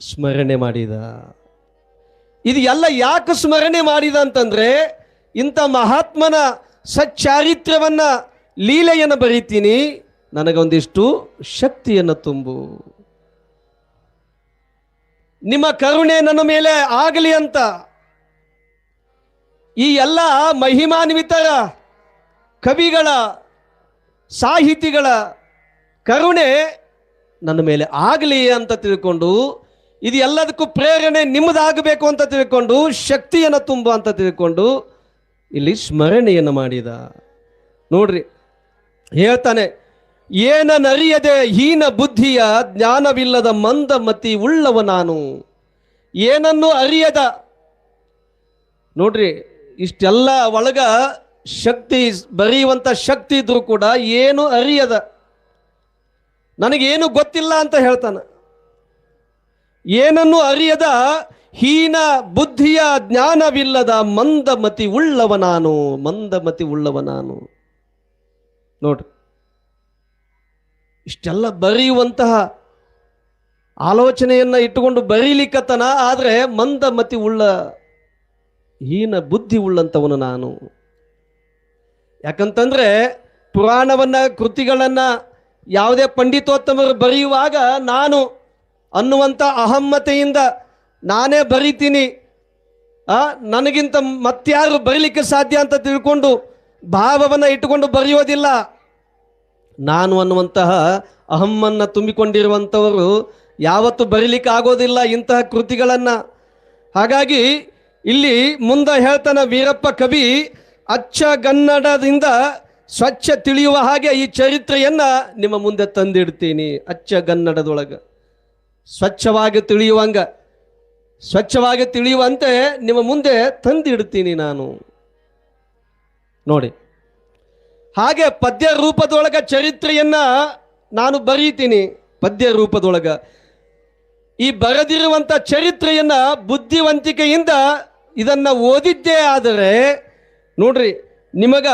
ಸ್ಮರಣೆ ಮಾಡಿದ. ಇದು ಎಲ್ಲ ಯಾಕೆ ಸ್ಮರಣೆ ಮಾಡಿದ ಅಂತಂದ್ರೆ, ಇಂಥ ಮಹಾತ್ಮನ ಸಚ್ಚಾರಿತ್ರ್ಯವನ್ನ, ಲೀಲೆಯನ್ನು ಬರೀತೀನಿ, ನನಗೊಂದಿಷ್ಟು ಶಕ್ತಿಯನ್ನು ತುಂಬು, ನಿಮ್ಮ ಕರುಣೆ ನನ್ನ ಮೇಲೆ ಆಗಲಿ ಅಂತ ಈ ಎಲ್ಲ ಮಹಿಮಾನ್ವಿತರ ಕವಿಗಳ, ಸಾಹಿತಿಗಳ ಕರುಣೆ ನನ್ನ ಮೇಲೆ ಆಗಲಿ ಅಂತ ತಿಳ್ಕೊಂಡು, ಇದು ಎಲ್ಲದಕ್ಕೂ ಪ್ರೇರಣೆ ನಿಮ್ಮದಾಗಬೇಕು ಅಂತ ತಿಳ್ಕೊಂಡು, ಶಕ್ತಿಯನ್ನು ತುಂಬ ಅಂತ ತಿಳ್ಕೊಂಡು ಇಲ್ಲಿ ಸ್ಮರಣೆಯನ್ನು ಮಾಡಿದ. ನೋಡ್ರಿ, ಹೇಳ್ತಾನೆ, ಏನನರಿಯದೆ ಹೀನ ಬುದ್ಧಿಯ ಜ್ಞಾನವಿಲ್ಲದ ಮಂದಮತಿ ಉಳ್ಳವ ನಾನು. ಏನನ್ನು ಅರಿಯದ, ನೋಡ್ರಿ, ಇಷ್ಟೆಲ್ಲ ಒಳಗ ಶಕ್ತಿ, ಬರೆಯುವಂಥ ಶಕ್ತಿ ಇದ್ರೂ ಕೂಡ ಏನು ಅರಿಯದ, ನನಗೇನು ಗೊತ್ತಿಲ್ಲ ಅಂತ ಹೇಳ್ತಾನೆ. ಏನನ್ನು ಅರಿಯದ ಹೀನ ಬುದ್ಧಿಯ ಜ್ಞಾನವಿಲ್ಲದ ಮಂದಮತಿ ಉಳ್ಳವ ನಾನು, ಮಂದಮತಿ ಉಳ್ಳವ ನಾನು. ನೋಡ್ರಿ, ಇಷ್ಟೆಲ್ಲ ಬರೆಯುವಂತಹ ಆಲೋಚನೆಯನ್ನ ಇಟ್ಟುಕೊಂಡು ಬರೀಲಿಕ್ಕತನ, ಆದರೆ ಮಂದಮತಿ ಉಳ್ಳ, ಹೀನ ಬುದ್ಧಿ ಉಳ್ಳಂಥವನು ನಾನು. ಯಾಕಂತಂದ್ರೆ ಪುರಾಣವನ್ನ ಕೃತಿಗಳನ್ನು ಯಾವುದೇ ಪಂಡಿತೋತ್ತಮರು ಬರೆಯುವಾಗ ನಾನು ಅನ್ನುವಂಥ ಅಹಮ್ಮತೆಯಿಂದ ನಾನೇ ಬರಿತೀನಿ, ನನಗಿಂತ ಮತ್ಯಾರು ಬರೀಲಿಕ್ಕೆ ಸಾಧ್ಯ ಅಂತ ತಿಳ್ಕೊಂಡು ಭಾವವನ್ನು ಇಟ್ಟುಕೊಂಡು ಬರೆಯೋದಿಲ್ಲ. ನಾನು ಅನ್ನುವಂತಹ ಅಹಮ್ಮನ್ನು ತುಂಬಿಕೊಂಡಿರುವಂಥವರು ಯಾವತ್ತೂ ಬರೀಲಿಕ್ಕೆ ಆಗೋದಿಲ್ಲ ಇಂತಹ ಕೃತಿಗಳನ್ನು. ಹಾಗಾಗಿ ಇಲ್ಲಿ ಮುಂದೆ ಹೇಳ್ತಾನ ವೀರಪ್ಪ ಕವಿ, ಅಚ್ಚಗನ್ನಡದಿಂದ ಸ್ವಚ್ಛ ತಿಳಿಯುವ ಹಾಗೆ ಈ ಚರಿತ್ರೆಯನ್ನು ನಿಮ್ಮ ಮುಂದೆ ತಂದಿಡ್ತೀನಿ. ಅಚ್ಚಗನ್ನಡದೊಳಗೆ ಸ್ವಚ್ಛವಾಗಿ ತಿಳಿಯುವಂತೆ ನಿಮ್ಮ ಮುಂದೆ ತಂದಿಡ್ತೀನಿ ನಾನು. ನೋಡಿ, ಹಾಗೆ ಪದ್ಯ ರೂಪದೊಳಗೆ ಚರಿತ್ರೆಯನ್ನ ನಾನು ಬರೀತೀನಿ. ಪದ್ಯ ರೂಪದೊಳಗೆ ಈ ಬರೆದಿರುವಂಥ ಚರಿತ್ರೆಯನ್ನ ಬುದ್ಧಿವಂತಿಕೆಯಿಂದ ಇದನ್ನು ಓದಿದ್ದೇ ಆದರೆ ನೋಡ್ರಿ, ನಿಮಗ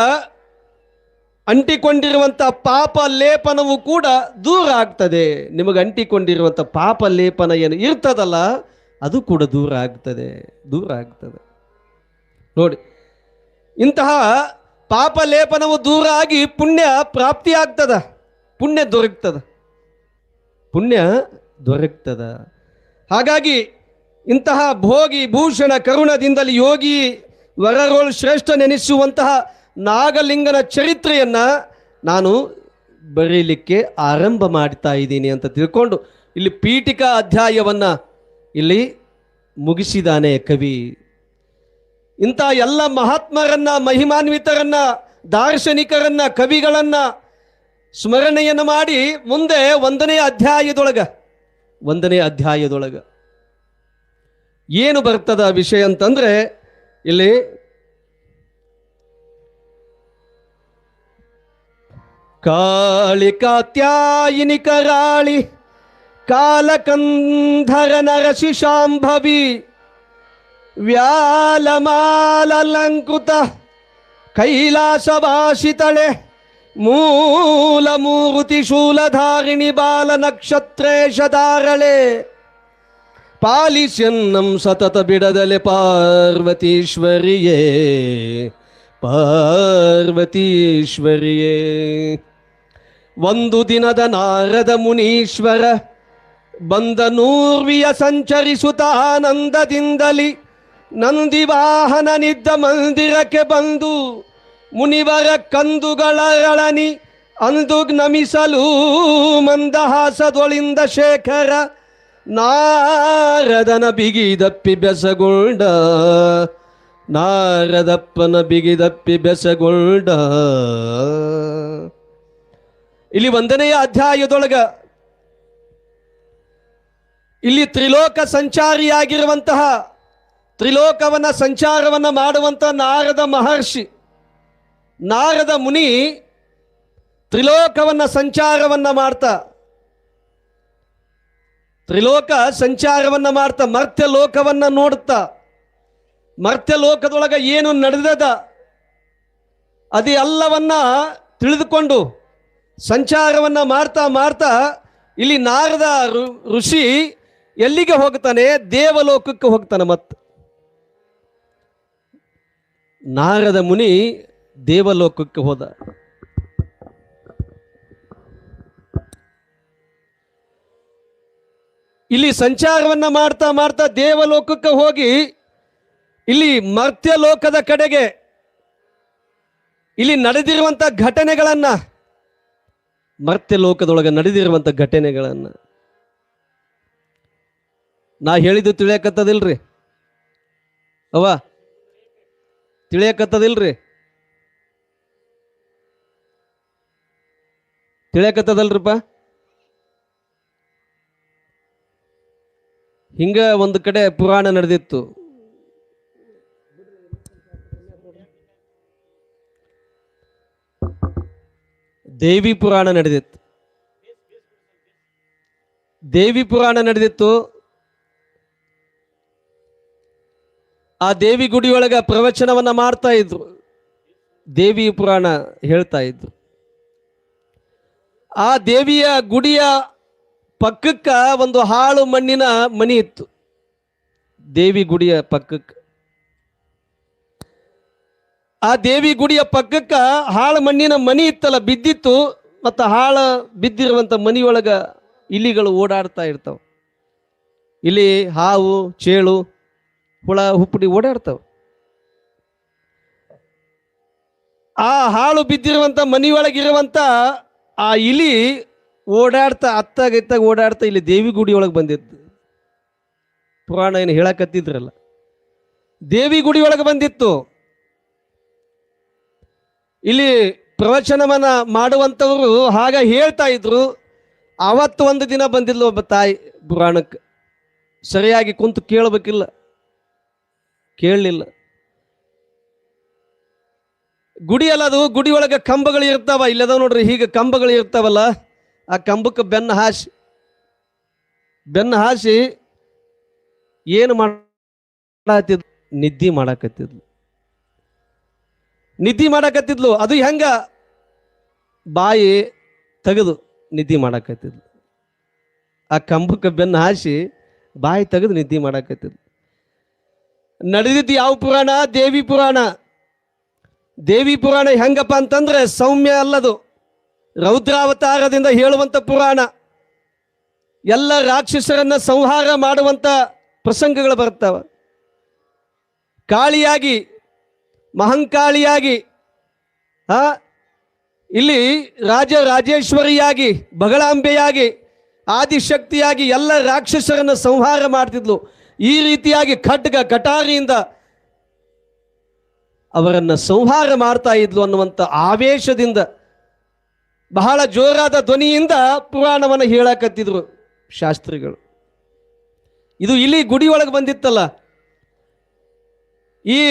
ಅಂಟಿಕೊಂಡಿರುವಂಥ ಪಾಪ ಲೇಪನವು ಕೂಡ ದೂರ ಆಗ್ತದೆ. ನಿಮಗೆ ಅಂಟಿಕೊಂಡಿರುವಂಥ ಪಾಪ ಲೇಪನ ಏನು ಇರ್ತದಲ್ಲ, ಅದು ಕೂಡ ದೂರ ಆಗ್ತದೆ. ನೋಡಿ, ಇಂತಹ ಪಾಪ ಲೇಪನವು ದೂರ ಆಗಿ ಪುಣ್ಯ ಪ್ರಾಪ್ತಿ ಆಗ್ತದ, ಪುಣ್ಯ ದೊರಕ್ತದ. ಹಾಗಾಗಿ ಇಂತಹ ಭೋಗಿ ಭೂಷಣ ಕರುಣದಿಂದಲೇ ಯೋಗಿ ವರರೋಳ್ ಶ್ರೇಷ್ಠ ನೆನೆಸುವಂತಹ ನಾಗಲಿಂಗನ ಚರಿತ್ರೆಯನ್ನು ನಾನು ಬರೀಲಿಕ್ಕೆ ಆರಂಭ ಮಾಡ್ತಾ ಇದ್ದೀನಿ ಅಂತ ತಿಳ್ಕೊಂಡು ಇಲ್ಲಿ ಪೀಠಿಕಾ ಅಧ್ಯಾಯವನ್ನು ಇಲ್ಲಿ ಮುಗಿಸಿದಾನೆ ಕವಿ. ಇಂಥ ಎಲ್ಲ ಮಹಾತ್ಮರನ್ನ, ಮಹಿಮಾನ್ವಿತರನ್ನ, ದಾರ್ಶನಿಕರನ್ನ, ಕವಿಗಳನ್ನ ಸ್ಮರಣೆಯನ್ನು ಮಾಡಿ ಮುಂದೆ ಒಂದನೇ ಅಧ್ಯಾಯದೊಳಗ ಏನು ಬರ್ತದ ವಿಷಯ ಅಂತಂದ್ರೆ, ಇಲ್ಲಿ ಕಾಳಿ ಕಾತ್ಯಾಯಿನಿ ಕರಾಳಿ ಕಾಲಕಂಧರ ನರಶಿಶಾಂಭವಿ ವ್ಯಾಲಮಾಲಂಕೃತ ಕೈಲಾಸವಾಸಿತಳೆ ಮೂಲ ಮೂರ್ತಿ ಶೂಲಧಾರಿಣಿ ಬಾಲ ನಕ್ಷತ್ರೇಶಧಾರಳೆ ಪಾಲಿಸ್ಯನ್ನಂ ಸತತ ಬಿಡದಲೆ ಪಾರ್ವತೀಶ್ವರಿಯೇ ಒಂದು ದಿನದ ನಾರದ ಮುನೀಶ್ವರ ಬಂದ ನೂರ್ವಿಯ ಸಂಚರಿಸುತ್ತ ಆನಂದದಿಂದಲಿ ನಂದಿವಾಹನನಿದ್ದ ಮಂದಿರಕ್ಕೆ ಬಂದು ಮುನಿವರ ಕಂದುಗಳರಳನಿ ಅಂದು ನಮಿಸಲು ಮಂದಹಾಸದೊಳಿಂದ ಶೇಖರ ನಾರದನ ಬಿಗಿದಪ್ಪಿ ಬೆಸಗೊಂಡ ಇಲ್ಲಿ ಒಂದನೆಯ ಅಧ್ಯಾಯದೊಳಗ ಇಲ್ಲಿ ತ್ರಿಲೋಕ ಸಂಚಾರಿಯಾಗಿರುವಂತಹ, ತ್ರಿಲೋಕವನ್ನ ಸಂಚಾರವನ್ನ ಮಾಡುವಂತ ನಾರದ ಮಹರ್ಷಿ, ನಾರದ ಮುನಿ ತ್ರಿಲೋಕವನ್ನ ಸಂಚಾರವನ್ನ ಮಾಡ್ತಾ ಮರ್ತ್ಯ ಲೋಕವನ್ನ ನೋಡ್ತಾ, ಮರ್ತ್ಯ ಲೋಕದೊಳಗ ಏನು ನಡೆದದ ಅದು ಎಲ್ಲವನ್ನ ತಿಳಿದುಕೊಂಡು ಸಂಚಾರವನ್ನ ಮಾಡ್ತಾ ಇಲ್ಲಿ ನಾರದ ಋಷಿ ಎಲ್ಲಿಗೆ ಹೋಗ್ತಾನೆ? ದೇವಲೋಕಕ್ಕೆ ಹೋಗ್ತಾನೆ. ಮತ್ತೆ ನಾರದ ಮುನಿ ದೇವಲೋಕಕ್ಕೆ ಹೋದ. ಇಲ್ಲಿ ಸಂಚಾರವನ್ನ ಮಾಡ್ತಾ ದೇವಲೋಕಕ್ಕೆ ಹೋಗಿ ಇಲ್ಲಿ ಮರ್ತ್ಯ ಲೋಕದ ಕಡೆಗೆ ಇಲ್ಲಿ ನಡೆದಿರುವಂತ ಘಟನೆಗಳನ್ನ, ಮರ್ತ್ಯ ಲೋಕದೊಳಗೆ ನಡೆದಿರುವಂತ ಘಟನೆಗಳನ್ನ ನಾ ಹೇಳಿದ್ದು ತಿಳಿಯಕತ್ತದಿಲ್ರಿ? ತಿಳಿಯಕತ್ತದಿಲ್ರಿ? ತಿಳಿಯಕತ್ತದಲ್ರಿಪ್ಪ? ಹಿಂಗ ಒಂದು ಕಡೆ ಪುರಾಣ ನಡೆದಿತ್ತು. ದೇವಿ ಪುರಾಣ ನಡೆದಿತ್ತು. ಆ ದೇವಿ ಗುಡಿಯೊಳಗ ಪ್ರವಚನವನ್ನ ಮಾಡ್ತಾ ಇದ್ರು, ದೇವಿ ಪುರಾಣ ಹೇಳ್ತಾ ಇದ್ರು. ಆ ದೇವಿಯ ಗುಡಿಯ ಪಕ್ಕಕ್ಕ ಒಂದು ಹಾಳು ಮಣ್ಣಿನ ಮನಿ ಇತ್ತು. ದೇವಿ ಗುಡಿಯ ಪಕ್ಕಕ್ಕೆ ಆ ದೇವಿ ಗುಡಿಯ ಪಕ್ಕಕ್ಕ ಹಾಳ ಮಣ್ಣಿನ ಮನಿ ಇತ್ತಲ್ಲ, ಬಿದ್ದಿತ್ತು. ಮತ್ತು ಹಾಳ ಬಿದ್ದಿರುವಂಥ ಮನಿಯೊಳಗ ಇಲಿಗಳು ಓಡಾಡ್ತಾ ಇರ್ತಾವ. ಇಲ್ಲಿ ಹಾವು, ಚೇಳು, ಹುಳ ಹುಪ್ಪಡಿ ಓಡಾಡ್ತಾವ. ಆ ಹಾಳು ಬಿದ್ದಿರುವಂಥ ಮನಿಯೊಳಗಿರುವಂಥ ಆ ಇಲಿ ಓಡಾಡ್ತಾ ಅತ್ತಾಗ ಓಡಾಡ್ತಾ ಇಲ್ಲಿ ದೇವಿ ಗುಡಿ ಒಳಗೆ ಬಂದಿತ್ತು. ಪುರಾಣ ಏನು ಹೇಳಕತ್ತಿದ್ರಲ್ಲ, ದೇವಿ ಗುಡಿ ಒಳಗೆ ಬಂದಿತ್ತು. ಇಲ್ಲಿ ಪ್ರವಚನವನ್ನ ಮಾಡುವಂಥವರು ಹಾಗ ಹೇಳ್ತಾ ಇದ್ರು. ಅವತ್ತು ಒಂದು ದಿನ ಬಂದಿದ್ಲು ಒಬ್ಬ ತಾಯಿ ಪುರಾಣಕ್ಕೆ. ಸರಿಯಾಗಿ ಕುಂತು ಕೇಳಬೇಕಿಲ್ಲ, ಕೇಳಲಿಲ್ಲ. ಗುಡಿ ಅಲ್ಲ ಅದು, ಗುಡಿ ಒಳಗೆ ಕಂಬಗಳು ಇರ್ತಾವ. ಇಲ್ಲದ ನೋಡ್ರಿ, ಹೀಗೆ ಕಂಬಗಳು ಇರ್ತಾವಲ್ಲ, ಆ ಕಂಬಕ್ಕೆ ಬೆನ್ನು ಹಾಸಿ ಏನು ಮಾಡತ್ತಿದ್ಲು? ನಿದ್ದೆ ಮಾಡಕತ್ತಿದ್ಲು. ಅದು ಹೆಂಗ? ಬಾಯಿ ತೆಗೆದು ನಿದ್ದೆ ಮಾಡಕತ್ತಿದ್ಲು. ಆ ಕಂಬಕ್ಕೆ ಬೆನ್ನು ಹಾಸಿ ಬಾಯಿ ತೆಗೆದು ನಿದ್ದೆ ಮಾಡಕತ್ತಿದ್ಲು. ನಡೆದಿದ್ದು ಯಾವ ಪುರಾಣ? ದೇವಿ ಪುರಾಣ. ದೇವಿ ಪುರಾಣ ಹೆಂಗಪ್ಪ ಅಂತಂದ್ರೆ ಸೌಮ್ಯ ಅಲ್ಲದು, ರೌದ್ರಾವತಾರದಿಂದ ಹೇಳುವಂಥ ಪುರಾಣ. ಎಲ್ಲ ರಾಕ್ಷಸರನ್ನ ಸಂಹಾರ ಮಾಡುವಂಥ ಪ್ರಸಂಗಗಳು ಬರ್ತಾವ. ಕಾಳಿಯಾಗಿ, ಮಹಂಕಾಳಿಯಾಗಿ, ಇಲ್ಲಿ ರಾಜರಾಜೇಶ್ವರಿಯಾಗಿ, ಬಗಳಾಂಬೆಯಾಗಿ, ಆದಿಶಕ್ತಿಯಾಗಿ ಎಲ್ಲ ರಾಕ್ಷಸರನ್ನು ಸಂಹಾರ ಮಾಡ್ತಿದ್ಲು. ಈ ರೀತಿಯಾಗಿ ಖಡ್ಗ ಕಟಾರಿಯಿಂದ ಅವರನ್ನು ಸಂಹಾರ ಮಾಡ್ತಾ ಇದ್ಲು ಅನ್ನುವಂಥ ಆವೇಶದಿಂದ ಬಹಳ ಜೋರಾದ ಧ್ವನಿಯಿಂದ ಪುರಾಣವನ್ನು ಹೇಳಕತ್ತಿದ್ರು ಶಾಸ್ತ್ರಿಗಳು. ಇದು ಇಲ್ಲಿ ಗುಡಿ ಒಳಗೆ ಬಂದಿತ್ತಲ್ಲ, ಈ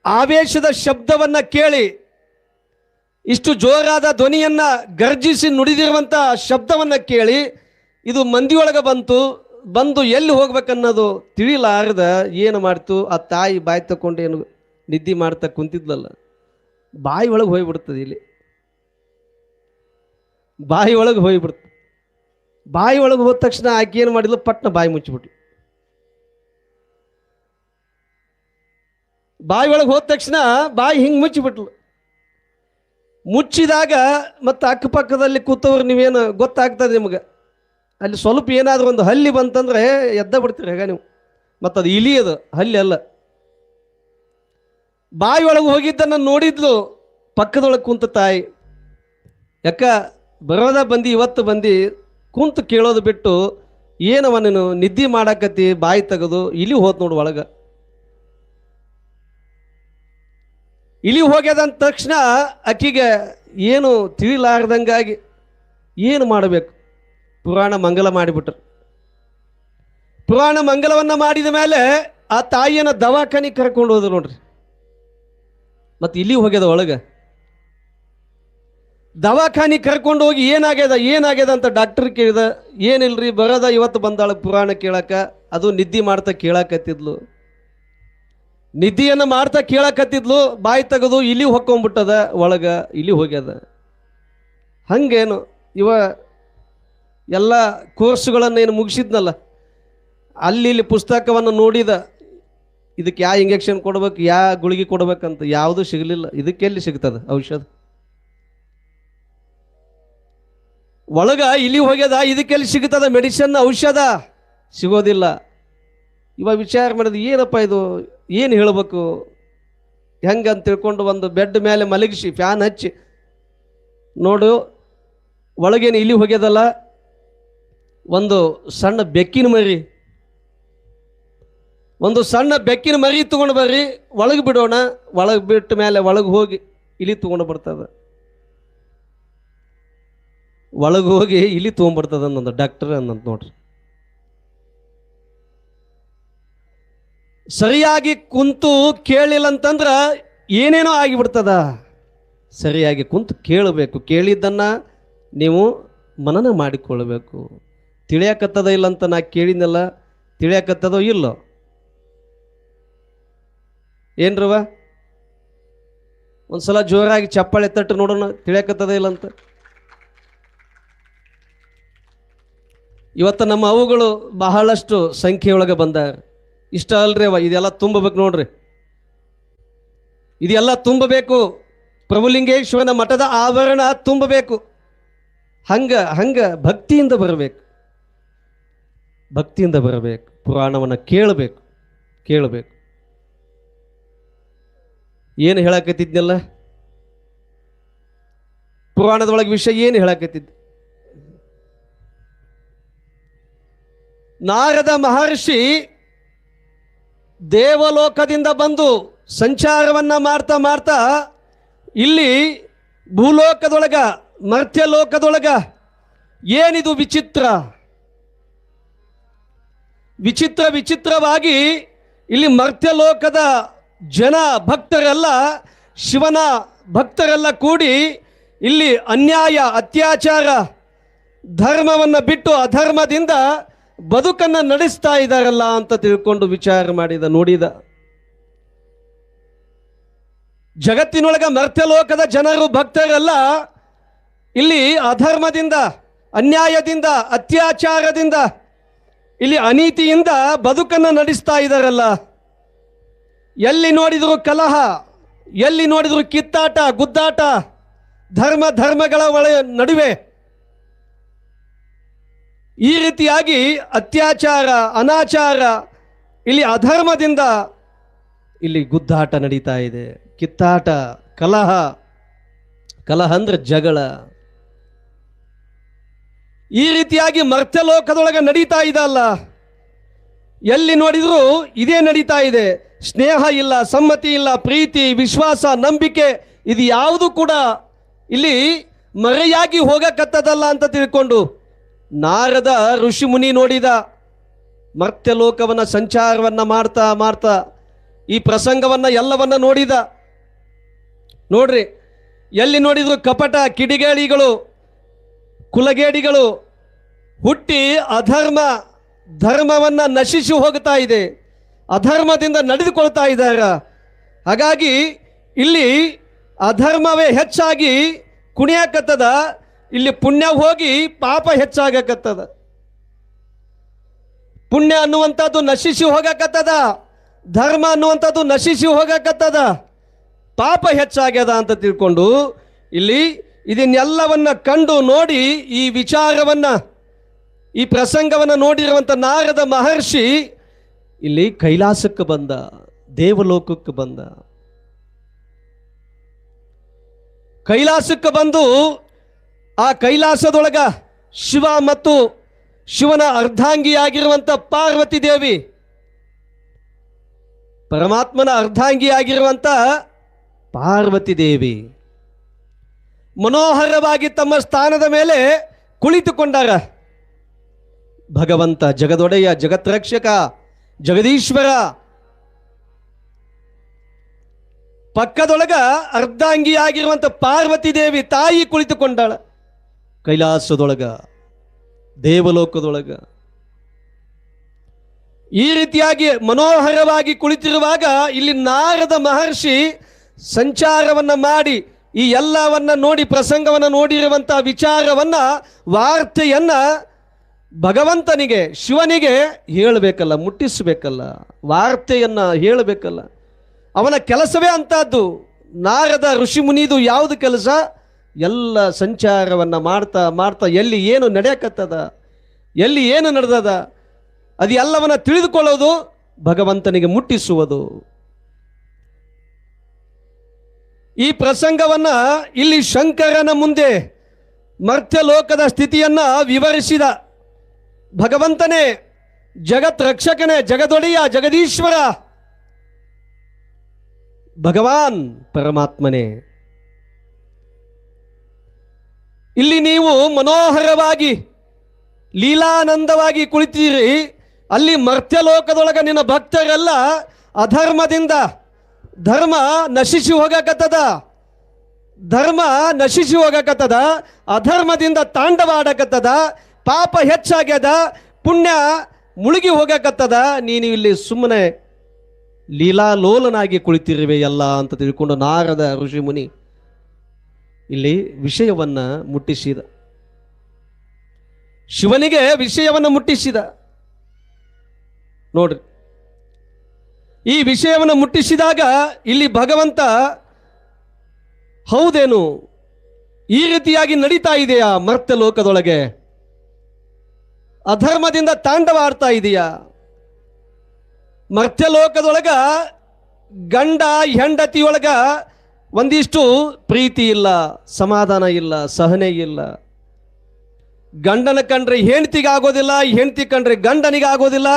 ಆವೇಶದ ಶಬ್ದವನ್ನ ಕೇಳಿ, ಇಷ್ಟು ಜೋರಾದ ಧ್ವನಿಯನ್ನ ಗರ್ಜಿಸಿ ನುಡಿದಿರುವಂಥ ಶಬ್ದವನ್ನ ಕೇಳಿ ಇದು ಮಂದಿಯೊಳಗೆ ಬಂದು ಎಲ್ಲಿ ಹೋಗ್ಬೇಕನ್ನೋದು ತಿಳಿಲಾರದ ಏನು ಮಾಡ್ತು, ಆ ತಾಯಿ ಬಾಯಿ ತಕೊಂಡು ಏನು ನಿದ್ದೆ ಮಾಡ್ತಾ ಕುಂತಿದ್ಲಲ್ಲ, ಬಾಯಿ ಒಳಗೆ ಹೋಗ್ಬಿಡ್ತದೆ. ಇಲ್ಲಿ ಬಾಯಿ ಒಳಗೆ ಹೋಗ್ಬಿಡ್ತು. ಬಾಯಿ ಒಳಗೆ ಹೋದ ತಕ್ಷಣ ಆಕೆ ಏನು ಮಾಡಿದ್ಲು? ಪಟ್ನ ಬಾಯಿ ಮುಚ್ಚಿಬಿಟ್ಲು. ಬಾಯಿ ಒಳಗೆ ಹೋದ ತಕ್ಷಣ ಬಾಯಿ ಹಿಂಗೆ ಮುಚ್ಚಿಬಿಟ್ಲು. ಮುಚ್ಚಿದಾಗ ಮತ್ತು ಅಕ್ಕಪಕ್ಕದಲ್ಲಿ ಕೂತವ್ರು ನೀವೇನು ಗೊತ್ತಾಗ್ತದೆ ನಿಮ್ಗೆ, ಅಲ್ಲಿ ಸ್ವಲ್ಪ ಏನಾದರೂ ಒಂದು ಹಲ್ಲಿ ಬಂತಂದ್ರೆ ಎದ್ದ ಬಿಡ್ತೀರಿ ಹೇಗ ನೀವು. ಮತ್ತು ಅದು ಇಲಿ, ಅದು ಹಲ್ಲಿ ಅಲ್ಲ. ಬಾಯಿ ಒಳಗೆ ಹೋಗಿದ್ದನ್ನು ನೋಡಿದ್ಲು ಪಕ್ಕದೊಳಗೆ ಕುಂತ ತಾಯಿ. ಯಾಕ ಇವತ್ತು ಬಂದು ಕುಂತು ಕೇಳೋದು ಬಿಟ್ಟು ಏನವ ನೀನು ನಿದ್ದೆ ಮಾಡಾಕತ್ತಿ, ಬಾಯಿ ತೆಗೆದು ಇಲಿ ಹೋತ್ ನೋಡು ಒಳಗೆ. ಇಲಿ ಹೋಗ್ಯದಂತ ತಕ್ಷಣ ಅಕ್ಕಿಗೆ ಏನು ತಿಳಿಲಾರ್ದಂಗಾಗಿ ಏನು ಮಾಡಬೇಕು? ಪುರಾಣ ಮಂಗಲ ಮಾಡಿಬಿಟ್ರು. ಪುರಾಣ ಮಂಗಲವನ್ನು ಮಾಡಿದ ಮೇಲೆ ಆ ತಾಯಿಯನ್ನು ದವಾಖಾನಿಗೆ ಕರ್ಕೊಂಡು ಹೋದ್ರು ನೋಡ್ರಿ. ಮತ್ತು ಇಲ್ಲಿ ಹೋಗ್ಯದ ಒಳಗೆ. ದವಾಖಾನಿಗೆ ಕರ್ಕೊಂಡು ಹೋಗಿ ಏನಾಗ್ಯದ ಅಂತ ಡಾಕ್ಟರ್ ಕೇಳಿದ. ಏನಿಲ್ರಿ, ಬರೋದ ಇವತ್ತು ಬಂದಾಳ ಪುರಾಣ ಕೇಳಕ. ಅದು ನಿದ್ದೆ ಮಾಡ್ತಾ ಕೇಳಕತ್ತಿದ್ಲು. ನಿದ್ದೆಯನ್ನು ಮಾಡ್ತಾ ಕೇಳಕತ್ತಿದ್ಲು. ಬಾಯಿ ತೆಗೆದು ಇಲ್ಲಿ ಹೊಕ್ಕೊಂಡ್ಬಿಟ್ಟದ ಒಳಗೆ, ಇಲ್ಲಿ ಹೋಗ್ಯದ. ಹಂಗೇನು ಇವ ಎಲ್ಲ ಕೋರ್ಸ್ಗಳನ್ನು ಏನು ಮುಗಿಸಿದ್ನಲ್ಲ, ಅಲ್ಲಿ ಪುಸ್ತಕವನ್ನು ನೋಡಿದ. ಇದಕ್ಕೆ ಯಾವ ಇಂಜೆಕ್ಷನ್ ಕೊಡ್ಬೇಕು, ಯಾವ ಗುಳಿಗೆ ಕೊಡ್ಬೇಕಂತ ಯಾವುದೂ ಸಿಗಲಿಲ್ಲ. ಇದಕ್ಕೆಲ್ಲಿ ಸಿಗ್ತದೆ ಔಷಧ? ಒಳಗ ಇಲ್ಲಿ ಹೋಗ್ಯದ, ಇದಕ್ಕೆಲ್ಲಿ ಸಿಗ್ತದ ಮೆಡಿಸಿನ್, ಔಷಧ ಸಿಗೋದಿಲ್ಲ. ಇವಾಗ ವಿಚಾರ ಮಾಡಿದ, ಏನಪ್ಪ ಇದು, ಏನು ಹೇಳಬೇಕು, ಹೆಂಗಂತ ತಿಳ್ಕೊಂಡು ಒಂದು ಬೆಡ್ ಮೇಲೆ ಮಲಗಿಸಿ ಫ್ಯಾನ್ ಹಚ್ಚಿ ನೋಡು, ಒಳಗೇನು ಇಲ್ಲಿ ಹೋಗ್ಯದಲ್ಲ, ಒಂದು ಸಣ್ಣ ಬೆಕ್ಕಿನ ಮರಿ ತಗೊಂಡು ಬರ್ರಿ, ಒಳಗೆ ಬಿಡೋಣ. ಒಳಗೆ ಬಿಟ್ಟ ಮೇಲೆ ಒಳಗೆ ಹೋಗಿ ಇಲಿ ತಗೊಂಡು ಬರ್ತದ. ಒಳಗೆ ಹೋಗಿ ಇಲಿ ತೊಗೊಂಡ್ಬರ್ತದ ಅನ್ನೋದು ಡಾಕ್ಟರ್ ಅನ್ನೋದು ನೋಡ್ರಿ. ಸರಿಯಾಗಿ ಕುಂತು ಕೇಳಿಲ್ಲ ಅಂತಂದ್ರ ಏನೇನೋ ಆಗಿಬಿಡ್ತದ. ಸರಿಯಾಗಿ ಕುಂತು ಕೇಳಬೇಕು. ಕೇಳಿದ್ದನ್ನು ನೀವು ಮನನ ಮಾಡಿಕೊಳ್ಳಬೇಕು. ತಿಳಿಯಕತ್ತದ ಇಲ್ಲ ಅಂತ ನಾ ಕೇಳಿದ್ನಲ್ಲ, ತಿಳಿಯಕತ್ತದೋ ಇಲ್ಲೋ ಏನ್ರವ? ಒಂದ್ಸಲ ಜೋರಾಗಿ ಚಪ್ಪಾಳೆ ತಟ್ಟು ನೋಡೋಣ, ತಿಳಿಯಕತ್ತದ ಇಲ್ಲ ಅಂತ. ಇವತ್ತು ನಮ್ಮ ಅವುಗಳು ಬಹಳಷ್ಟು ಸಂಖ್ಯೆಯೊಳಗೆ ಬಂದ. ಇಷ್ಟ ಅಲ್ರಿ ಅವ, ಇದೆಲ್ಲ ತುಂಬಬೇಕು ನೋಡ್ರಿ. ಇದೆಲ್ಲ ತುಂಬಬೇಕು, ಪ್ರಭುಲಿಂಗೇಶ್ವರನ ಮಠದ ಆವರಣ ತುಂಬಬೇಕು. ಹಂಗ ಭಕ್ತಿಯಿಂದ ಬರಬೇಕು, ಭಕ್ತಿಯಿಂದ ಬರಬೇಕು. ಪುರಾಣವನ್ನು ಕೇಳಬೇಕು. ಏನು ಹೇಳಕತ್ತಿದ್ನಲ್ಲ, ಪುರಾಣದೊಳಗೆ ವಿಷಯ ಏನು ಹೇಳಕತ್ತಿದ್ದೆ? ನಾರದ ಮಹರ್ಷಿ ದೇವಲೋಕದಿಂದ ಬಂದು ಸಂಚಾರವನ್ನ ಮಾಡ್ತಾ ಇಲ್ಲಿ ಭೂಲೋಕದೊಳಗ, ಮರ್ತ್ಯಲೋಕದೊಳಗ ಏನಿದು ವಿಚಿತ್ರವಾಗಿ ಇಲ್ಲಿ ಮರ್ತ್ಯಲೋಕದ ಜನ ಭಕ್ತರೆಲ್ಲ, ಶಿವನ ಭಕ್ತರೆಲ್ಲ ಕೂಡಿ ಇಲ್ಲಿ ಅನ್ಯಾಯ, ಅತ್ಯಾಚಾರ, ಧರ್ಮವನ್ನು ಬಿಟ್ಟು ಅಧರ್ಮದಿಂದ ಬದುಕನ್ನು ನಡೆಸ್ತಾ ಇದ್ದಾರಲ್ಲ ಅಂತ ತಿಳ್ಕೊಂಡು ವಿಚಾರ ನೋಡಿದ. ಜಗತ್ತಿನೊಳಗ ಮರ್ತ್ಯಲೋಕದ ಜನರು, ಭಕ್ತರೆಲ್ಲ ಇಲ್ಲಿ ಅಧರ್ಮದಿಂದ, ಅನ್ಯಾಯದಿಂದ, ಅತ್ಯಾಚಾರದಿಂದ, ಇಲ್ಲಿ ಅನೀತಿಯಿಂದ ಬದುಕನ್ನು ನಡೆಸ್ತಾ ಇದ್ದಾರಲ್ಲ. ಎಲ್ಲಿ ನೋಡಿದ್ರು ಕಲಹ, ಎಲ್ಲಿ ನೋಡಿದ್ರು ಕಿತ್ತಾಟ, ಗುದ್ದಾಟ, ಧರ್ಮಗಳ ನಡುವೆ ಈ ರೀತಿಯಾಗಿ ಅತ್ಯಾಚಾರ, ಅನಾಚಾರ, ಇಲ್ಲಿ ಅಧರ್ಮದಿಂದ ಇಲ್ಲಿ ಗುದ್ದಾಟ ನಡೀತಾ ಇದೆ, ಕಿತ್ತಾಟ, ಕಲಹ ಅಂದ್ರೆ ಜಗಳ. ಈ ರೀತಿಯಾಗಿ ಮರ್ತ್ಯಲೋಕದೊಳಗೆ ನಡೀತಾ ಇದಲ್ಲ. ಎಲ್ಲಿ ನೋಡಿದ್ರು ಇದೇ ನಡೀತಾ ಇದೆ. ಸ್ನೇಹ ಇಲ್ಲ, ಸಮ್ಮತಿ ಇಲ್ಲ, ಪ್ರೀತಿ, ವಿಶ್ವಾಸ, ನಂಬಿಕೆ ಇದು ಯಾವುದು ಕೂಡ ಇಲ್ಲಿ ಮರೆಯಾಗಿ ಹೋಗಕತ್ತದಲ್ಲ ಅಂತ ತಿಳ್ಕೊಂಡು ನಾರದ ಋಷಿ ಮುನಿ ನೋಡಿದ. ಮರ್ತ್ಯಲೋಕವನ್ನ ಸಂಚಾರವನ್ನ ಮಾಡ್ತಾ ಈ ಪ್ರಸಂಗವನ್ನ ಎಲ್ಲವನ್ನ ನೋಡಿದ. ನೋಡ್ರಿ, ಎಲ್ಲಿ ನೋಡಿದ್ರು ಕಪಟ, ಕಿಡಿಗೇಡಿಗಳು, ಕುಲಗೇಡಿಗಳು ಹುಟ್ಟಿ ಧರ್ಮವನ್ನ ನಶಿಸಿ ಹೋಗ್ತಾ ಇದೆ, ಅಧರ್ಮದಿಂದ ನಡೆದುಕೊಳ್ತಾ ಇದ್ದಾರೆ. ಹಾಗಾಗಿ ಇಲ್ಲಿ ಅಧರ್ಮವೇ ಹೆಚ್ಚಾಗಿ ಕುಣಿಯಾಕತ್ತದ, ಇಲ್ಲಿ ಪುಣ್ಯ ಹೋಗಿ ಪಾಪ ಹೆಚ್ಚಾಗಕತ್ತದ. ಪುಣ್ಯ ಅನ್ನುವಂಥದ್ದು ನಶಿಸಿ ಹೋಗಕತ್ತದ, ಧರ್ಮ ಅನ್ನುವಂಥದ್ದು ನಶಿಸಿ ಹೋಗಕತ್ತದ, ಪಾಪ ಹೆಚ್ಚಾಗ್ಯದ ಅಂತ ತಿಳ್ಕೊಂಡು ಇಲ್ಲಿ ಇದನ್ನೆಲ್ಲವನ್ನ ಕಂಡು ನೋಡಿ ಈ ವಿಚಾರವನ್ನ, ಈ ಪ್ರಸಂಗವನ್ನು ನೋಡಿರುವಂಥ ನಾರದ ಮಹರ್ಷಿ ಇಲ್ಲಿ ಕೈಲಾಸಕ್ಕೆ ಬಂದ, ದೇವಲೋಕಕ್ಕೆ ಬಂದ. ಕೈಲಾಸಕ್ಕೆ ಬಂದು ಆ ಕೈಲಾಸದೊಳಗ ಶಿವ ಮತ್ತು ಶಿವನ ಅರ್ಧಾಂಗಿಯಾಗಿರುವಂಥ ಪಾರ್ವತಿ ದೇವಿ, ಪರಮಾತ್ಮನ ಅರ್ಧಾಂಗಿಯಾಗಿರುವಂಥ ಪಾರ್ವತಿ ದೇವಿ ಮನೋಹರವಾಗಿ ತಮ್ಮ ಸ್ಥಾನದ ಮೇಲೆ ಕುಳಿತುಕೊಂಡಾರ. ಭಗವಂತ, ಜಗದೊಡೆಯ, ಜಗತ್ರಕ್ಷಕ, ಜಗದೀಶ್ವರ ಪಕ್ಕದೊಳಗ ಅರ್ಧಾಂಗಿಯಾಗಿರುವಂಥ ಪಾರ್ವತಿ ದೇವಿ ತಾಯಿ ಕುಳಿತುಕೊಂಡಾಳ ಕೈಲಾಸದೊಳಗ, ದೇವಲೋಕದೊಳಗ. ಈ ರೀತಿಯಾಗಿ ಮನೋಹರವಾಗಿ ಕುಳಿತಿರುವಾಗ ಇಲ್ಲಿ ನಾರದ ಮಹರ್ಷಿ ಸಂಚಾರವನ್ನ ಮಾಡಿ ಈ ಎಲ್ಲವನ್ನ ನೋಡಿ, ಪ್ರಸಂಗವನ್ನ ನೋಡಿರುವಂತಹ ವಿಚಾರವನ್ನ, ವಾರ್ತೆಯನ್ನ ಭಗವಂತನಿಗೆ, ಶಿವನಿಗೆ ಹೇಳಬೇಕಲ್ಲ, ಮುಟ್ಟಿಸಬೇಕಲ್ಲ, ವಾರ್ತೆಯನ್ನ ಹೇಳಬೇಕಲ್ಲ. ಅವನ ಕೆಲಸವೇ ಅಂತದ್ದು. ನಾರದ ಋಷಿ ಮುನಿದು ಯಾವುದು ಕೆಲಸ? ಎಲ್ಲ ಸಂಚಾರವನ್ನ ಮಾಡ್ತಾ ಎಲ್ಲಿ ಏನು ನಡೆಯಕತ್ತದ, ಎಲ್ಲಿ ಏನು ನಡೆದದ, ಅದು ಎಲ್ಲವನ್ನ ತಿಳಿದುಕೊಳ್ಳೋದು, ಭಗವಂತನಿಗೆ ಮುಟ್ಟಿಸುವುದು. ಈ ಪ್ರಸಂಗವನ್ನ ಇಲ್ಲಿ ಶಂಕರನ ಮುಂದೆ ಮರ್ತ್ಯಲೋಕದ ಸ್ಥಿತಿಯನ್ನ ವಿವರಿಸಿದ. ಭಗವಂತನೇ, ಜಗತ್ ರಕ್ಷಕನೇ, ಜಗದೊಡೆಯ, ಜಗದೀಶ್ವರ, ಭಗವಾನ್ ಪರಮಾತ್ಮನೇ, ಇಲ್ಲಿ ನೀವು ಮನೋಹರವಾಗಿ ಲೀಲಾನಂದವಾಗಿ ಕುಳಿತೀರಿ. ಅಲ್ಲಿ ಮರ್ತ್ಯಲೋಕದೊಳಗ ನಿನ್ನ ಭಕ್ತರೆಲ್ಲ ಅಧರ್ಮದಿಂದ, ಧರ್ಮ ನಶಿಸಿ ಹೋಗಕತ್ತದ, ಅಧರ್ಮದಿಂದ ತಾಂಡವಾಡಕತ್ತದ, ಪಾಪ ಹೆಚ್ಚಾಗ್ಯದ, ಪುಣ್ಯ ಮುಳುಗಿ ಹೋಗಕತ್ತದ. ನೀನು ಇಲ್ಲಿ ಸುಮ್ಮನೆ ಲೀಲಾಲೋಲನಾಗಿ ಕುಳಿತಿರುವೆ ಎಲ್ಲ ಅಂತ ತಿಳ್ಕೊಂಡು ನಾರದ ಋಷಿ ಮುನಿ ಇಲ್ಲಿ ವಿಷಯವನ್ನ ಮುಟ್ಟಿಸಿದ, ಶಿವನಿಗೆ ವಿಷಯವನ್ನ ಮುಟ್ಟಿಸಿದ. ನೋಡ್ರಿ, ಈ ವಿಷಯವನ್ನು ಮುಟ್ಟಿಸಿದಾಗ ಇಲ್ಲಿ ಭಗವಂತ ಹೌದೇನು, ಈ ರೀತಿಯಾಗಿ ನಡೀತಾ ಇದೆಯಾ ಮರ್ತ್ಯ ಲೋಕದೊಳಗೆ, ಅಧರ್ಮದಿಂದ ತಾಂಡವ ಆಡ್ತಾ ಇದೆಯಾ, ಮರ್ತ್ಯ ಲೋಕದೊಳಗ ಗಂಡ ಹೆಂಡತಿಯೊಳಗ ಒಂದಿಷ್ಟು ಪ್ರೀತಿ ಇಲ್ಲ, ಸಮಾಧಾನ ಇಲ್ಲ, ಸಹನೆ ಇಲ್ಲ. ಗಂಡನ ಕಂಡ್ರೆ ಹೆಂಡತಿಗಾಗೋದಿಲ್ಲ, ಹೆಂಡತಿ ಕಂಡ್ರೆ ಗಂಡನಿಗೆ ಆಗೋದಿಲ್ಲ,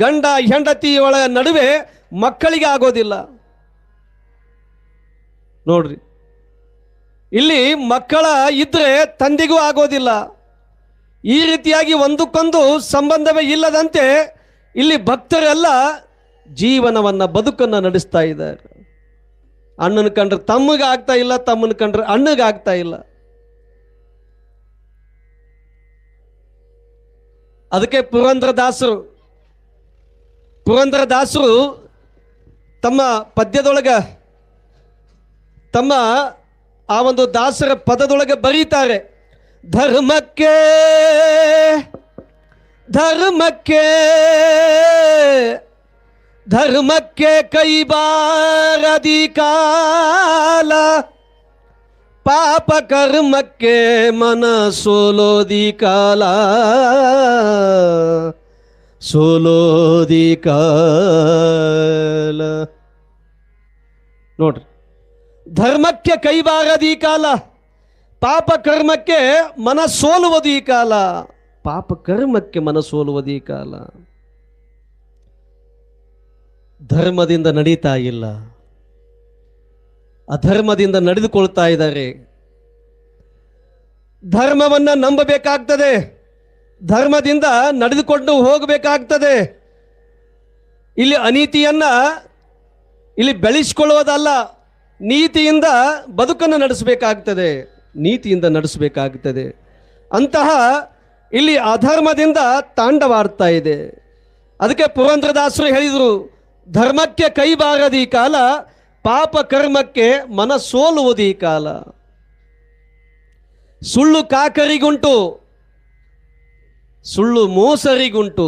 ಗಂಡ ಹೆಂಡತಿಯೊಳ ನಡುವೆ ಮಕ್ಕಳಿಗೆ ಆಗೋದಿಲ್ಲ. ನೋಡ್ರಿ, ಇಲ್ಲಿ ಮಕ್ಕಳ ಇದ್ರೆ ತಂದೆಗೂ ಆಗೋದಿಲ್ಲ. ಈ ರೀತಿಯಾಗಿ ಒಂದಕ್ಕೊಂದು ಸಂಬಂಧವೇ ಇಲ್ಲದಂತೆ ಇಲ್ಲಿ ಭಕ್ತರೆಲ್ಲ ಜೀವನವನ್ನ ಬದುಕನ್ನ ನಡೆಸ್ತಾ ಇದ್ದಾರೆ. ಅಣ್ಣನ ಕಂಡ್ರೆ ತಮ್ಮಗೆ ಆಗ್ತಾ ಇಲ್ಲ, ತಮ್ಮನ ಕಂಡ್ರೆ ಅಣ್ಣಗೆ ಆಗ್ತಾ ಇಲ್ಲ. ಅದಕ್ಕೆ ಪುರಂದರದಾಸರು ತಮ್ಮ ಪದ್ಯದೊಳಗ, ತಮ್ಮ ಆ ಒಂದು ದಾಸರ ಪದದೊಳಗೆ ಬರೀತಾರೆ, ಧರ್ಮಕ್ಕೆ ಧರ್ಮಕ್ಕೆ ಧರ್ಮಕ್ಕೆ ಕೈ ಬಾರದಿ ಕಾಲ, ಪಾಪ ಕರ್ಮಕ್ಕೆ ಮನ ಸೋಲೋದಿ ಕಾಲ, ಸೋಲೋದಿ ಕಾಲ. ನೋಡ್ರಿ, ಧರ್ಮಕ್ಕೆ ಕೈ ಬಾರದಿ ಕಾಲ, ಪಾಪ ಕರ್ಮಕ್ಕೆ ಮನ ಸೋಲುವುದು ಈ ಕಾಲ, ಪಾಪ ಕರ್ಮಕ್ಕೆ ಮನ ಸೋಲುವುದು ಈ ಕಾಲ. ಧರ್ಮದಿಂದ ನಡೀತಾ ಇಲ್ಲ, ಅಧರ್ಮದಿಂದ ನಡೆದುಕೊಳ್ತಾ ಇದ್ದಾರೆ. ಧರ್ಮವನ್ನ ನಂಬಬೇಕಾಗ್ತದೆ, ಧರ್ಮದಿಂದ ನಡೆದುಕೊಂಡು ಹೋಗಬೇಕಾಗ್ತದೆ. ಇಲ್ಲಿ ಅನೀತಿಯನ್ನ ಇಲ್ಲಿ ಬೆಳೆಸಿಕೊಳ್ಳುವುದಲ್ಲ, ನೀತಿಯಿಂದ ಬದುಕನ್ನು ನಡೆಸಬೇಕಾಗ್ತದೆ, ನೀತಿಯಿಂದ ನಡೆಸಬೇಕಾಗ್ತದೆ. ಅಂತಹ ಇಲ್ಲಿ ಅಧರ್ಮದಿಂದ ತಾಂಡವಾಡ್ತಾ ಇದೆ. ಅದಕ್ಕೆ ಪುರಂದರದಾಸರು ಹೇಳಿದರು, ಧರ್ಮಕ್ಕೆ ಕೈ ಬಾರದಿ ಕಾಲ, ಪಾಪ ಕರ್ಮಕ್ಕೆ ಮನ ಸೋಲುವುದು ಈ ಕಾಲ. ಸುಳ್ಳು ಕಾಕರಿಗುಂಟು, ಸುಳ್ಳು ಮೋಸರಿಗುಂಟು,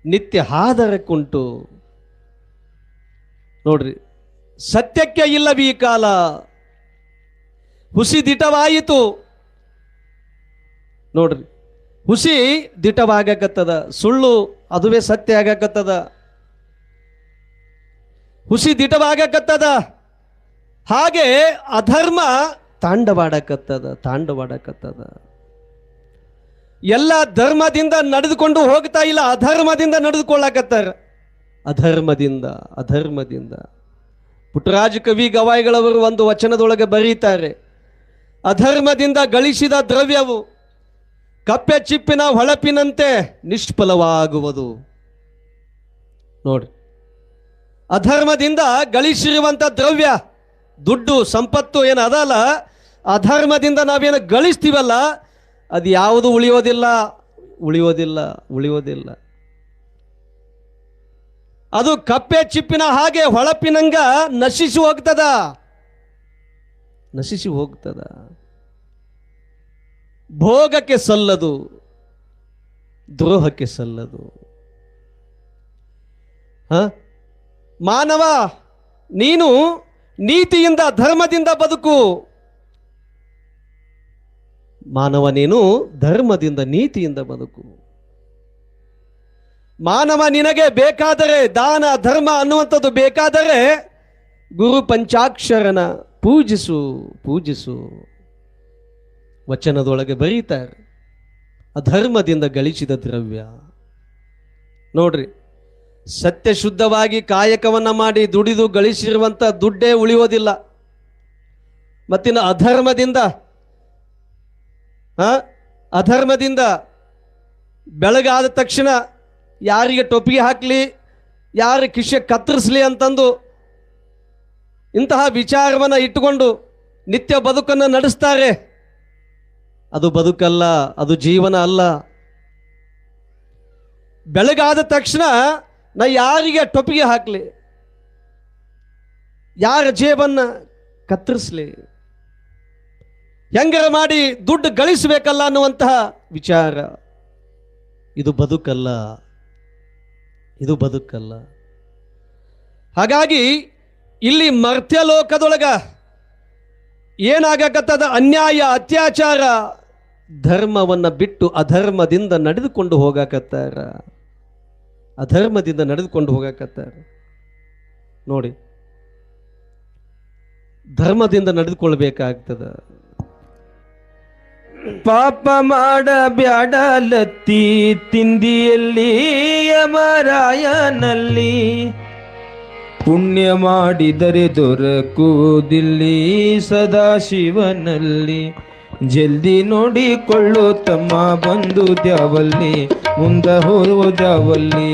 ನಿತ್ಯ ಹಾದರಕ್ಕುಂಟು. ನೋಡ್ರಿ, ಸತ್ಯಕ್ಕೆ ಇಲ್ಲವೀ ಕಾಲ, ಹುಸಿ ದಿಟವಾಯಿತು. ನೋಡ್ರಿ, ಹುಸಿ ದಿಟವಾಗಕತ್ತದ, ಸುಳ್ಳು ಅದುವೇ ಸತ್ಯ ಆಗಕತ್ತದ, ಹುಸಿ ದಿಟವಾಗಕತ್ತದ. ಹಾಗೆ ಅಧರ್ಮ ತಾಂಡವಾಡಕತ್ತದ. ಎಲ್ಲ ಧರ್ಮದಿಂದ ನಡೆದುಕೊಂಡು ಹೋಗ್ತಾ ಇಲ್ಲ, ಅಧರ್ಮದಿಂದ ನಡೆದುಕೊಳ್ಳಕತ್ತಾರ. ಅಧರ್ಮದಿಂದ ಪುಟ್ಟರಾಜ ಕವಿ ಗವಾಯಿಗಳವರು ಒಂದು ವಚನದೊಳಗೆ ಬರೀತಾರೆ, ಅಧರ್ಮದಿಂದ ಗಳಿಸಿದ ದ್ರವ್ಯವು ಕಪ್ಪೆ ಚಿಪ್ಪಿನ ಹೊಳಪಿನಂತೆ ನಿಷ್ಫಲವಾಗುವುದು. ನೋಡಿ, ಅಧರ್ಮದಿಂದ ಗಳಿಸಿರುವಂಥ ದ್ರವ್ಯ, ದುಡ್ಡು, ಸಂಪತ್ತು ಏನು ಅದಲ್ಲ, ಅಧರ್ಮದಿಂದ ನಾವೇನು ಗಳಿಸ್ತೀವಲ್ಲ ಅದು ಯಾವುದು ಉಳಿಯೋದಿಲ್ಲ. ಅದು ಕಪ್ಪೆ ಚಿಪ್ಪಿನ ಹಾಗೆ ಹೊಳಪಿನಂಗ ನಶಿಸಿ ಹೋಗ್ತದ. ಭೋಗಕ್ಕೆ ಸಲ್ಲದು, ದ್ರೋಹಕ್ಕೆ ಸಲ್ಲದು. ಮಾನವ, ನೀನು ನೀತಿಯಿಂದ ಧರ್ಮದಿಂದ ಬದುಕು. ಮಾನವ, ನೀನು ಧರ್ಮದಿಂದ ನೀತಿಯಿಂದ ಬದುಕು. ಮಾನವ, ನಿನಗೆ ಬೇಕಾದರೆ ದಾನ ಧರ್ಮ ಅನ್ನುವಂಥದ್ದು ಬೇಕಾದರೆ ಗುರು ಪಂಚಾಕ್ಷರನ ಪೂಜಿಸು. ವಚನದೊಳಗೆ ಬರೀತಾರೆ, ಅಧರ್ಮದಿಂದ ಗಳಿಸಿದ ದ್ರವ್ಯ. ನೋಡ್ರಿ, ಸತ್ಯ ಶುದ್ಧವಾಗಿ ಕಾಯಕವನ್ನ ಮಾಡಿ ದುಡಿದು ಗಳಿಸಿರುವಂಥ ದುಡ್ಡೇ ಉಳಿಯೋದಿಲ್ಲ. ಮತ್ತಿನ್ನು ಅಧರ್ಮದಿಂದ ಬೆಳಗಾದ ತಕ್ಷಣ ಯಾರಿಗೆ ಟೊಪ್ಪಿಗೆ ಹಾಕಲಿ, ಯಾರ ಕಿಶೆ ಕತ್ತರಿಸಲಿ ಅಂತಂದು ಇಂತಹ ವಿಚಾರವನ್ನು ಇಟ್ಟುಕೊಂಡು ನಿತ್ಯ ಬದುಕನ್ನು ನಡೆಸ್ತಾರೆ. ಅದು ಬದುಕಲ್ಲ, ಅದು ಜೀವನ ಅಲ್ಲ. ಬೆಳಗಾದ ತಕ್ಷಣ ನಾ ಯಾರಿಗೆ ಟೊಪ್ಪಿಗೆ ಹಾಕಲಿ, ಯಾರ ಜೇಬನ್ನ ಕತ್ತರಿಸಲಿ, ಹೆಂಗಾರ ಮಾಡಿ ದುಡ್ಡು ಗಳಿಸಬೇಕಲ್ಲ ಅನ್ನುವಂತಹ ವಿಚಾರ. ಇದು ಬದುಕಲ್ಲ. ಹಾಗಾಗಿ ಇಲ್ಲಿ ಮರ್ತ್ಯಲೋಕದೊಳಗ ಏನಾಗಕತ್ತದ? ಅನ್ಯಾಯ, ಅತ್ಯಾಚಾರ, ಧರ್ಮವನ್ನು ಬಿಟ್ಟು ಅಧರ್ಮದಿಂದ ನಡೆದುಕೊಂಡು ಹೋಗಕತ್ತಾರ. ಅಧರ್ಮದಿಂದ ನಡೆದುಕೊಂಡು ಹೋಗಕತ್ತಾರ. ನೋಡಿ, ಧರ್ಮದಿಂದ ನಡೆದುಕೊಳ್ಬೇಕಾಗ್ತದ. ಪಾಪ ಮಾಡ ಬ್ಯಾಡಲತ್ತಿ ತಿಂದಿಯಲ್ಲಿ ಯಮರಾಯನಲ್ಲಿ, ಪುಣ್ಯ ಮಾಡಿದರೆ ದೊರಕುವುದಿಲ್ಲಿ ಸದಾಶಿವನಲ್ಲಿ. ಜಲ್ದಿ ನೋಡಿಕೊಳ್ಳು ತಮ್ಮ ಬಂದು ದ್ಯಾವಲ್ಲಿ, ಮುಂದ ಹೋದ್ಯಾವಲ್ಲಿ.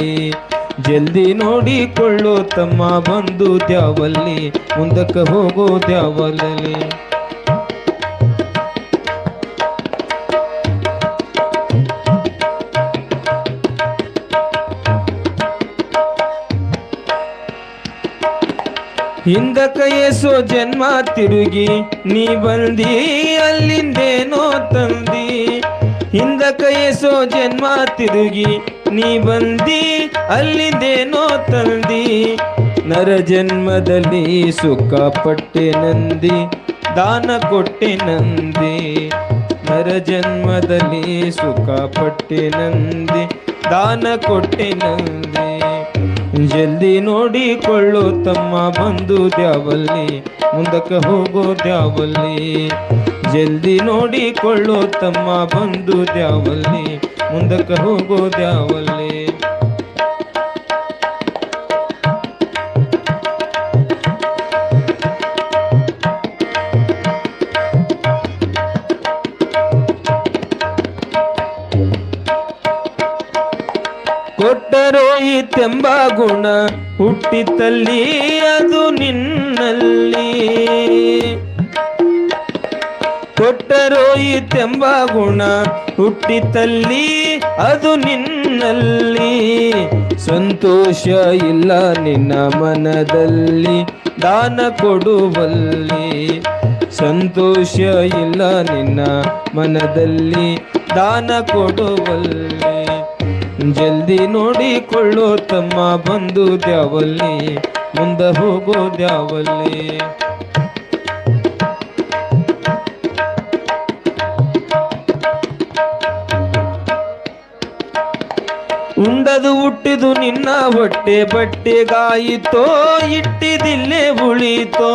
ಜಲ್ದಿ ನೋಡಿಕೊಳ್ಳು ತಮ್ಮ ಬಂದು ದ್ಯಾವಲ್ಲಿ, ಮುಂದಕ್ಕೆ ಹೋಗೋದ್ಯಾವಲ್ಲಿ. ಹಿಂದಕ್ಕೆ ಎಸೋ ಜನ್ಮ ತಿರುಗಿ ನೀ ಬಂದಿ ಅಲ್ಲಿಂದೇನೋ ತಂದಿ. ಹಿಂದಕ್ಕೆ ಎಸೋ ಜನ್ಮ ತಿರುಗಿ ನೀ ಬಂದಿ ಅಲ್ಲಿಂದೇನೋ ತಂದಿ. ನರ ಜನ್ಮದಲ್ಲಿ ಸುಖ ಪಟ್ಟೆ ನಂದಿ, ದಾನ ಕೊಟ್ಟೆ ನಂದಿ. ನರ ಜನ್ಮದಲ್ಲಿ ಸುಖ ಪಟ್ಟೆ ನಂದಿ, ದಾನ ಕೊಟ್ಟೆ ನಂದಿ. ಜಲ್ದಿ ನೋಡಿಕೊಳ್ಳು ತಮ್ಮ ಬಂದು ದ್ಯಾವಲ್ಲಿ, ಮುಂದಕ್ಕೆ ಹೋಗೋ ದ್ಯಾವಲ್ಲಿ. ಜಲ್ದಿ ನೋಡಿಕೊಳ್ಳು ತಮ್ಮ ಬಂದು ದ್ಯಾವಲ್ಲಿ, ಮುಂದಕ್ಕೆ ಹೋಗೋ ದ್ಯಾವಲ್ಲಿ. ಕೊಟ್ಟರೋಯಿತೆಂಬ ಗುಣ ಹುಟ್ಟಿತಲ್ಲಿ ಅದು ನಿನ್ನಲ್ಲಿ. ಕೊಟ್ಟರೋಯಿತೆಂಬ ಗುಣ ಹುಟ್ಟಿತಲ್ಲಿ ಅದು ನಿನ್ನಲ್ಲಿ. ಸಂತೋಷ ಇಲ್ಲ ನಿನ್ನ ಮನದಲ್ಲಿ, ದಾನ ಕೊಡುವಲ್ಲಿ. ಸಂತೋಷ ಇಲ್ಲ ನಿನ್ನ ಮನದಲ್ಲಿ, ದಾನ ಕೊಡುವಲ್ಲಿ. ಜಲ್ದಿ ನೋಡಿಕೊಳ್ಳೋ ತಮ್ಮ ಬಂದು ದ್ಯಾವಲ್ಲಿ, ಮುಂದ ಹೋಗೋ ದ್ಯಾವಲ್ಲಿ. ಉಂಡದು ಹುಟ್ಟಿದು ನಿನ್ನ ಹೊಟ್ಟೆ ಬಟ್ಟೆಗಾಯಿತೋ, ಇಟ್ಟಿದಿಲ್ಲೇ ಉಳಿತೋ.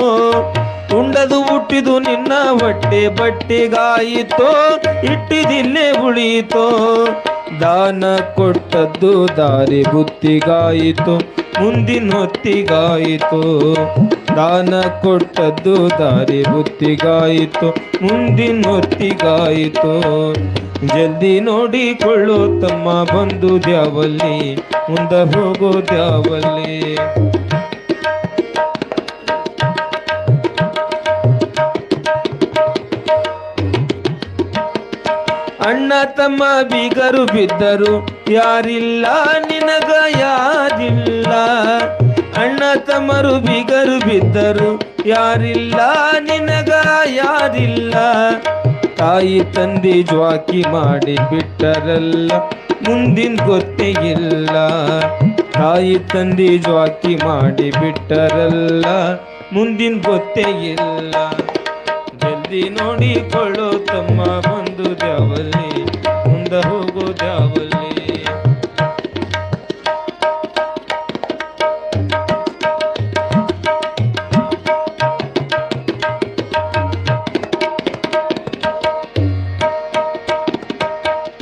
ಉಂಡದು ಹುಟ್ಟಿದು ನಿನ್ನ ಹೊಟ್ಟೆ ಬಟ್ಟೆಗಾಯಿತೋ, ಇಟ್ಟಿದಿಲ್ಲೇ ಉಳಿತೋ. ದಾನ ಕೊಟ್ಟದ್ದು ದಾರಿ ಬುತ್ತಿಗಾಯಿತು, ಮುಂದಿನ ಹೊತ್ತಿಗಾಯಿತು. ದಾನ ಕೊಟ್ಟದ್ದು ದಾರಿ ಬುತ್ತಿಗಾಯಿತು, ಮುಂದಿನ ಹೊತ್ತಿಗಾಯಿತು. ಜಲ್ದಿ ನೋಡಿಕೊಳ್ಳು ತಮ್ಮ ಬಂದು ದ್ಯಾವಲ್ಲಿ, ಮುಂದ ಹೋಗೋ ದ್ಯಾವಲ್ಲಿ. ಅಣ್ಣ ತಮ್ಮ ಬೀಗರು ಬಿದ್ದರು ಯಾರಿಲ್ಲ ನಿನಗ ಯಾರಿಲ್ಲ. ಅಣ್ಣ ತಮ್ಮರು ಬೀಗರು ಬಿದ್ದರು ಯಾರಿಲ್ಲ ನಿನಗ ಯಾರಿಲ್ಲ. ತಾಯಿ ತಂದೆ ಜ್ವಾಕಿ ಮಾಡಿ ಬಿಟ್ಟರಲ್ಲ ಮುಂದಿನ ಗೊತ್ತೇ ಇಲ್ಲ. ತಾಯಿ ತಂದೆ ಜ್ವಾಕಿ ಮಾಡಿ ಬಿಟ್ಟರಲ್ಲ ಮುಂದಿನ ಗೊತ್ತೇ ಇಲ್ಲ. ಜಲ್ದಿ ನೋಡಿಕೊಳ್ಳೋ ತಮ್ಮ ಬಂದು ದ್ಯಾವಲ್ಲಿ, ಮುಂದ ಹೋಗೋ ದ್ಯಾವಲ್ಲಿ.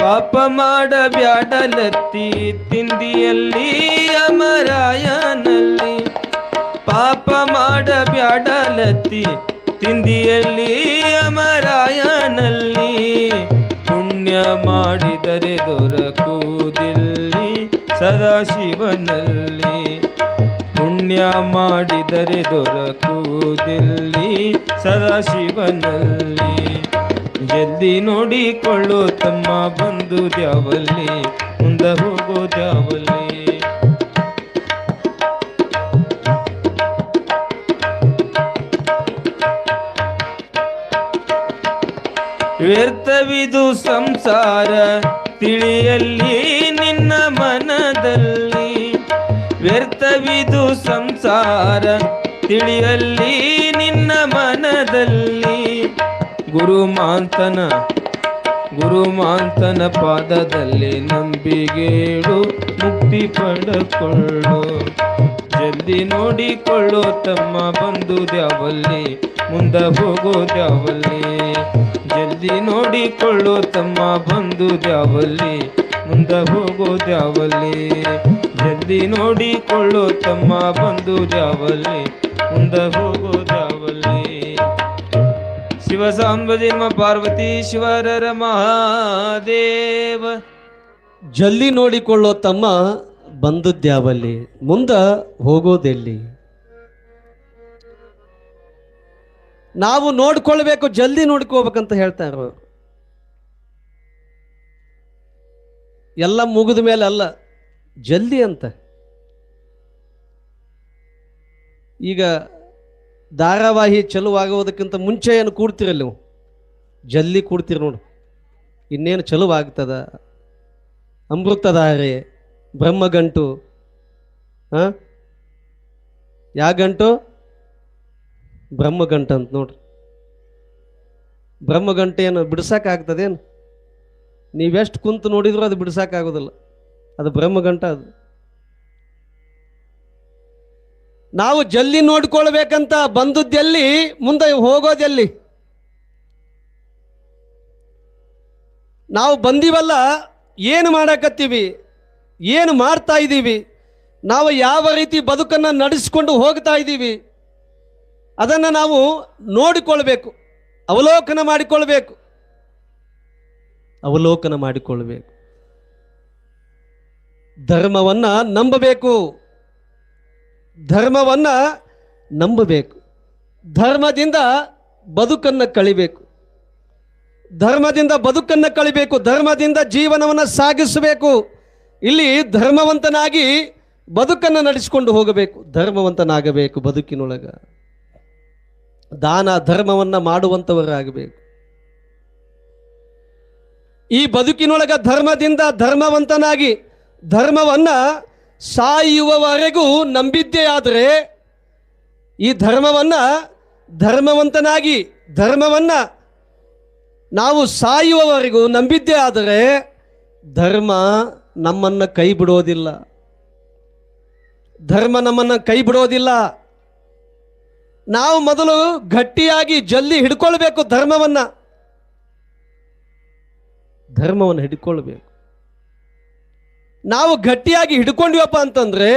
ಪಾಪ ಮಾಡ ಬ್ಯಾಡಲತ್ತಿ ತಿಂದಿಯಲ್ಲಿ ಯಮರಾಯನಲ್ಲಿ. ಪಾಪ ಮಾಡ ಬ್ಯಾಡಲತ್ತಿ ತಿಂದಿಯಲ್ಲಿ ಯಮರಾಯನಲ್ಲಿ. ಪುಣ್ಯ ಮಾಡಿದರೆ ದೊರಕುವುದಿಲ್ಲಿ ಸದಾಶಿವನಲ್ಲಿ. ಪುಣ್ಯ ಮಾಡಿದರೆ ದೊರಕುವುದಿಲ್ಲಿ ಸದಾಶಿವನಲ್ಲಿ. ಜಲ್ದಿ ನೋಡಿಕೊಳ್ಳೋ ತಮ್ಮ ಬಂದು ದ್ಯಾವಲ್ಲಿ, ಮುಂದ ಹೋಗೋ ದ್ಯಾವಲ್ಲಿ. ವ್ಯರ್ಥವಿದು ಸಂಸಾರ ತಿಳಿಯಲ್ಲಿ ನಿನ್ನ ಮನದಲ್ಲಿ. ವ್ಯರ್ಥ ಚಂದವಿದು ಸಂಸಾರ ತಿಳಿಯಲ್ಲಿ ನಿನ್ನ ಮನದಲ್ಲಿ ಗುರುಮಾಂತನ ಪಾದದಲ್ಲಿ ನಂಬಿಗೇಡು ಮುಕ್ತಿ ಪಡೆಕೊಳ್ಳು. ಜಲ್ದಿ ನೋಡಿಕೊಳ್ಳೋ ತಮ್ಮ ಬಂದು ದ್ಯಾವಲ್ಲಿ ಮುಂದ ಹೋಗೋ ದ್ಯಾವಲ್ಲಿ. ಜಲ್ದಿ ನೋಡಿಕೊಳ್ಳೋ ತಮ್ಮ ಬಂದು ದ್ಯಾವಲ್ಲಿ ಮುಂದ ಹೋಗೋ ದ್ಯಾವಲ್ಲಿ. ಜಲ್ದಿ ನೋಡಿಕೊಳ್ಳೋ ತಮ್ಮ ಬಂದು ದ್ಯಾವಲ್ಲಿ ಮುಂದ ಹೋಗೋ ದ್ಯಾವಲ್ಲಿ. ಶಿವ ಸಾಂಬ ಜನ್ಮ ಪಾರ್ವತಿ ಶಿವರರ ಮಹಾದೇವ. ಜಲ್ದಿ ನೋಡಿಕೊಳ್ಳೋ ತಮ್ಮ ಬಂದದ್ಯಾವಲ್ಲಿ ಮುಂದ ಹೋಗೋದೆಲ್ಲಿ. ನಾವು ನೋಡ್ಕೊಳ್ಬೇಕು, ಜಲ್ದಿ ನೋಡ್ಕೋಬೇಕಂತ ಹೇಳ್ತಾರೆ. ಎಲ್ಲ ಮುಗಿದ ಮೇಲೆ ಅಲ್ಲ, ಜಲ್ದಿ ಅಂತ. ಈಗ ಧಾರಾವಾಹಿ ಚಲುವಾಗುವುದಕ್ಕಿಂತ ಮುಂಚೆ ಏನು ಕೂಡ್ತಿರಲ್ಲ ನೀವು, ಜಲ್ದಿ ಕೂಡ್ತೀರಿ ನೋಡು. ಇನ್ನೇನು ಚಲುವಾಗ್ತದ, ಅಮೃತಧಾರೆ, ಬ್ರಹ್ಮಗಂಟು, ಯಾವ ಗಂಟು? ಬ್ರಹ್ಮಗಂಟು ಅಂತ ನೋಡ್ರಿ. ಬ್ರಹ್ಮಗಂಟು ಏನು ಬಿಡ್ಸಕ್ಕಾಗ್ತದೇನು? ನೀವೆಷ್ಟು ಕುಂತು ನೋಡಿದ್ರು ಅದು ಬಿಡ್ಸಕ್ಕಾಗೋದಿಲ್ಲ, ಅದು ಬ್ರಹ್ಮಗಂಟ. ಅದು ನಾವು ಜಲ್ದಿ ನೋಡ್ಕೊಳ್ಬೇಕಂತ ಬಂದದ್ದೆಲ್ಲಿ, ಮುಂದೆ ಹೋಗೋದೆಲ್ಲಿ. ನಾವು ಬಂದಿವಲ್ಲ, ಏನು ಮಾಡಕತ್ತೀವಿ, ಏನು ಮಾಡ್ತಾ ಇದ್ದೀವಿ, ನಾವು ಯಾವ ರೀತಿ ಬದುಕನ್ನು ನಡೆಸಿಕೊಂಡು ಹೋಗ್ತಾ ಇದ್ದೀವಿ, ಅದನ್ನು ನಾವು ನೋಡಿಕೊಳ್ಬೇಕು, ಅವಲೋಕನ ಮಾಡಿಕೊಳ್ಬೇಕು. ಧರ್ಮವನ್ನು ನಂಬಬೇಕು, ಧರ್ಮದಿಂದ ಬದುಕನ್ನು ಕಳಿಬೇಕು, ಧರ್ಮದಿಂದ ಜೀವನವನ್ನು ಸಾಗಿಸಬೇಕು. ಇಲ್ಲಿ ಧರ್ಮವಂತನಾಗಿ ಬದುಕನ್ನು ನಡೆಸಿಕೊಂಡು ಹೋಗಬೇಕು, ಧರ್ಮವಂತನಾಗಬೇಕು. ಬದುಕಿನೊಳಗ ದಾನ ಧರ್ಮವನ್ನು ಮಾಡುವಂಥವರಾಗಬೇಕು. ಈ ಬದುಕಿನೊಳಗ ಧರ್ಮವಂತನಾಗಿ ಧರ್ಮವನ್ನು ಸಾಯುವವರೆಗೂ ನಂಬಿದ್ದೇ ಆದರೆ, ಈ ಧರ್ಮವಂತನಾಗಿ ಧರ್ಮವನ್ನು ನಾವು ಸಾಯುವವರೆಗೂ ನಂಬಿದ್ದೇ ಆದರೆ ಧರ್ಮ ನಮ್ಮನ್ನು ಕೈ ಬಿಡೋದಿಲ್ಲ. ನಾವು ಮೊದಲು ಗಟ್ಟಿಯಾಗಿ ಜಲ್ದಿ ಹಿಡ್ಕೊಳ್ಬೇಕು, ಧರ್ಮವನ್ನು ಹಿಡ್ಕೊಳ್ಬೇಕು. ನಾವು ಗಟ್ಟಿಯಾಗಿ ಹಿಡ್ಕೊಂಡ್ವಪ್ಪ ಅಂತಂದ್ರೆ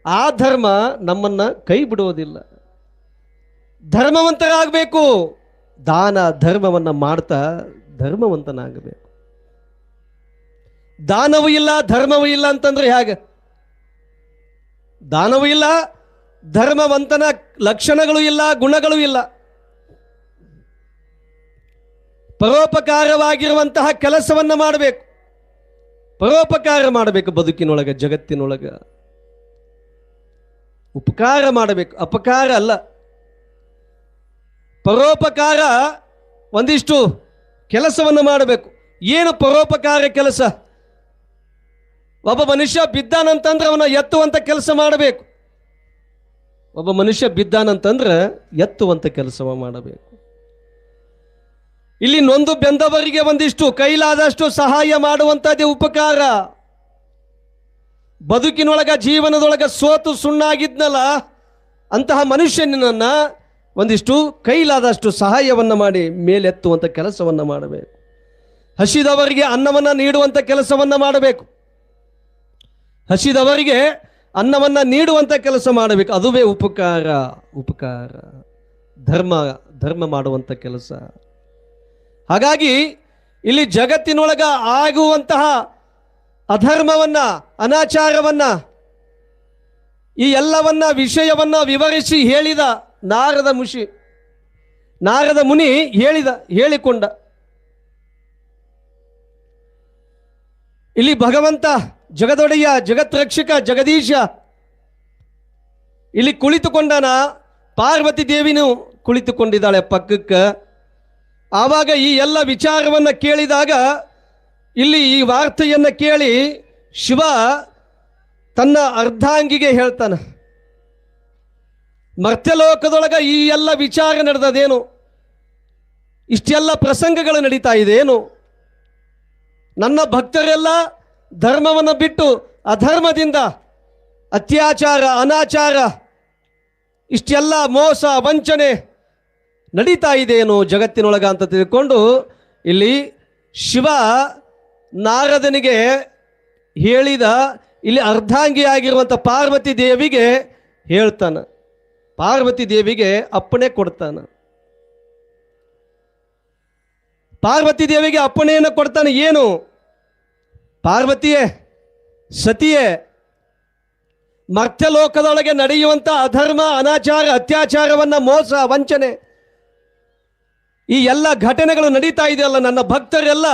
ಆ ಧರ್ಮ ನಮ್ಮನ್ನ ಕೈ ಬಿಡೋದಿಲ್ಲ. ಧರ್ಮವಂತರಾಗಬೇಕು, ದಾನ ಧರ್ಮವನ್ನು ಮಾಡ್ತಾ ಧರ್ಮವಂತನಾಗಬೇಕು. ದಾನವೂ ಇಲ್ಲ ಧರ್ಮವೂ ಇಲ್ಲ ಅಂತಂದ್ರೆ ಹೇಗೆ? ದಾನವೂ ಇಲ್ಲ, ಧರ್ಮವಂತನ ಲಕ್ಷಣಗಳು ಇಲ್ಲ, ಗುಣಗಳು ಇಲ್ಲ. ಪರೋಪಕಾರವಾಗಿರುವಂತಹ ಕೆಲಸವನ್ನು ಮಾಡಬೇಕು, ಪರೋಪಕಾರ ಮಾಡಬೇಕು. ಬದುಕಿನೊಳಗೆ ಜಗತ್ತಿನೊಳಗೆ ಉಪಕಾರ ಮಾಡಬೇಕು, ಅಪಕಾರ ಅಲ್ಲ. ಪರೋಪಕಾರ ಒಂದಿಷ್ಟು ಕೆಲಸವನ್ನು ಮಾಡಬೇಕು. ಏನು ಪರೋಪಕಾರ ಕೆಲಸ? ಒಬ್ಬ ಮನುಷ್ಯ ಬಿದ್ದಾನಂತಂದ್ರೆ ಅವನ ಎತ್ತುವಂಥ ಕೆಲಸ ಮಾಡಬೇಕು. ಎತ್ತುವಂಥ ಕೆಲಸವ ಮಾಡಬೇಕು. ಇಲ್ಲಿ ನೊಂದು ಬೆಂದವರಿಗೆ ಒಂದಿಷ್ಟು ಕೈಲಾದಷ್ಟು ಸಹಾಯ ಮಾಡುವಂಥದ್ದೇ ಉಪಕಾರ. ಬದುಕಿನೊಳಗ ಜೀವನದೊಳಗ ಸೋತು ಸುಣ್ಣಾಗಿದ್ನಲ್ಲ ಅಂತಹ ಮನುಷ್ಯನನ್ನ ಒಂದಿಷ್ಟು ಕೈಲಾದಷ್ಟು ಸಹಾಯವನ್ನು ಮಾಡಿ ಮೇಲೆತ್ತುವಂಥ ಕೆಲಸವನ್ನು ಮಾಡಬೇಕು. ಹಸಿದವರಿಗೆ ಅನ್ನವನ್ನು ನೀಡುವಂಥ ಕೆಲಸವನ್ನು ಮಾಡಬೇಕು. ಕೆಲಸ ಮಾಡಬೇಕು. ಅದುವೇ ಉಪಕಾರ. ಧರ್ಮ ಮಾಡುವಂಥ ಕೆಲಸ. ಹಾಗಾಗಿ ಇಲ್ಲಿ ಜಗತ್ತಿನೊಳಗ ಆಗುವಂತಹ ಅಧರ್ಮವನ್ನ, ಅನಾಚಾರವನ್ನ, ಈ ಎಲ್ಲವನ್ನ ವಿಷಯವನ್ನ ವಿವರಿಸಿ ಹೇಳಿದ ನಾರದ ಮುನಿ ಹೇಳಿಕೊಂಡ. ಇಲ್ಲಿ ಭಗವಂತ ಜಗದೊಡೆಯ, ಜಗತ್ರಕ್ಷಕ, ಜಗದೀಶ ಇಲ್ಲಿ ಕುಳಿತುಕೊಂಡನ. ಪಾರ್ವತಿ ದೇವಿನೂ ಕುಳಿತುಕೊಂಡಿದ್ದಾಳೆ ಪಕ್ಕಕ್ಕೆ. ಆವಾಗ ಈ ಎಲ್ಲ ವಿಚಾರವನ್ನು ಕೇಳಿದಾಗ ಇಲ್ಲಿ ಈ ವಾರ್ತೆಯನ್ನು ಕೇಳಿ ಶಿವ ತನ್ನ ಅರ್ಧಾಂಗಿಗೆ ಹೇಳ್ತಾನ, ಮರ್ತ್ಯಲೋಕದೊಳಗ ಈ ಎಲ್ಲ ವಿಚಾರ ನಡೆದದೇನು, ಇಷ್ಟೆಲ್ಲ ಪ್ರಸಂಗಗಳು ನಡೀತಾ ಇದೆ ಏನು, ನನ್ನ ಭಕ್ತರೆಲ್ಲ ಧರ್ಮವನ್ನು ಬಿಟ್ಟು ಅಧರ್ಮದಿಂದ ಅತ್ಯಾಚಾರ ಅನಾಚಾರ ಇಷ್ಟೆಲ್ಲ ಮೋಸ ವಂಚನೆ ನಡೀತಾ ಇದೆಯೇನೋ ಜಗತ್ತಿನೊಳಗ ಅಂತ ತಿಳ್ಕೊಂಡು ಇಲ್ಲಿ ಶಿವ ನಾರದನಿಗೆ ಹೇಳಿದ ಇಲ್ಲಿ ಅರ್ಧಾಂಗಿಯಾಗಿರುವಂಥ ಪಾರ್ವತಿ ದೇವಿಗೆ ಹೇಳ್ತಾನೆ, ಪಾರ್ವತಿ ದೇವಿಗೆ ಅಪ್ಪಣೆ ಕೊಡ್ತಾನೆ. ಪಾರ್ವತಿ ದೇವಿಗೆ ಅಪ್ಪಣೆಯನ್ನು ಕೊಡ್ತಾನೆ. ಏನು? ಪಾರ್ವತಿಯೇ, ಸತಿಯೇ, ಮರ್ತ್ಯಲೋಕದೊಳಗೆ ನಡೆಯುವಂಥ ಅಧರ್ಮ ಅನಾಚಾರ ಅತ್ಯಾಚಾರವನ್ನು ಮೋಸ ವಂಚನೆ ಈ ಎಲ್ಲ ಘಟನೆಗಳು ನಡೀತಾ ಇದೆಯಲ್ಲ, ನನ್ನ ಭಕ್ತರೆಲ್ಲ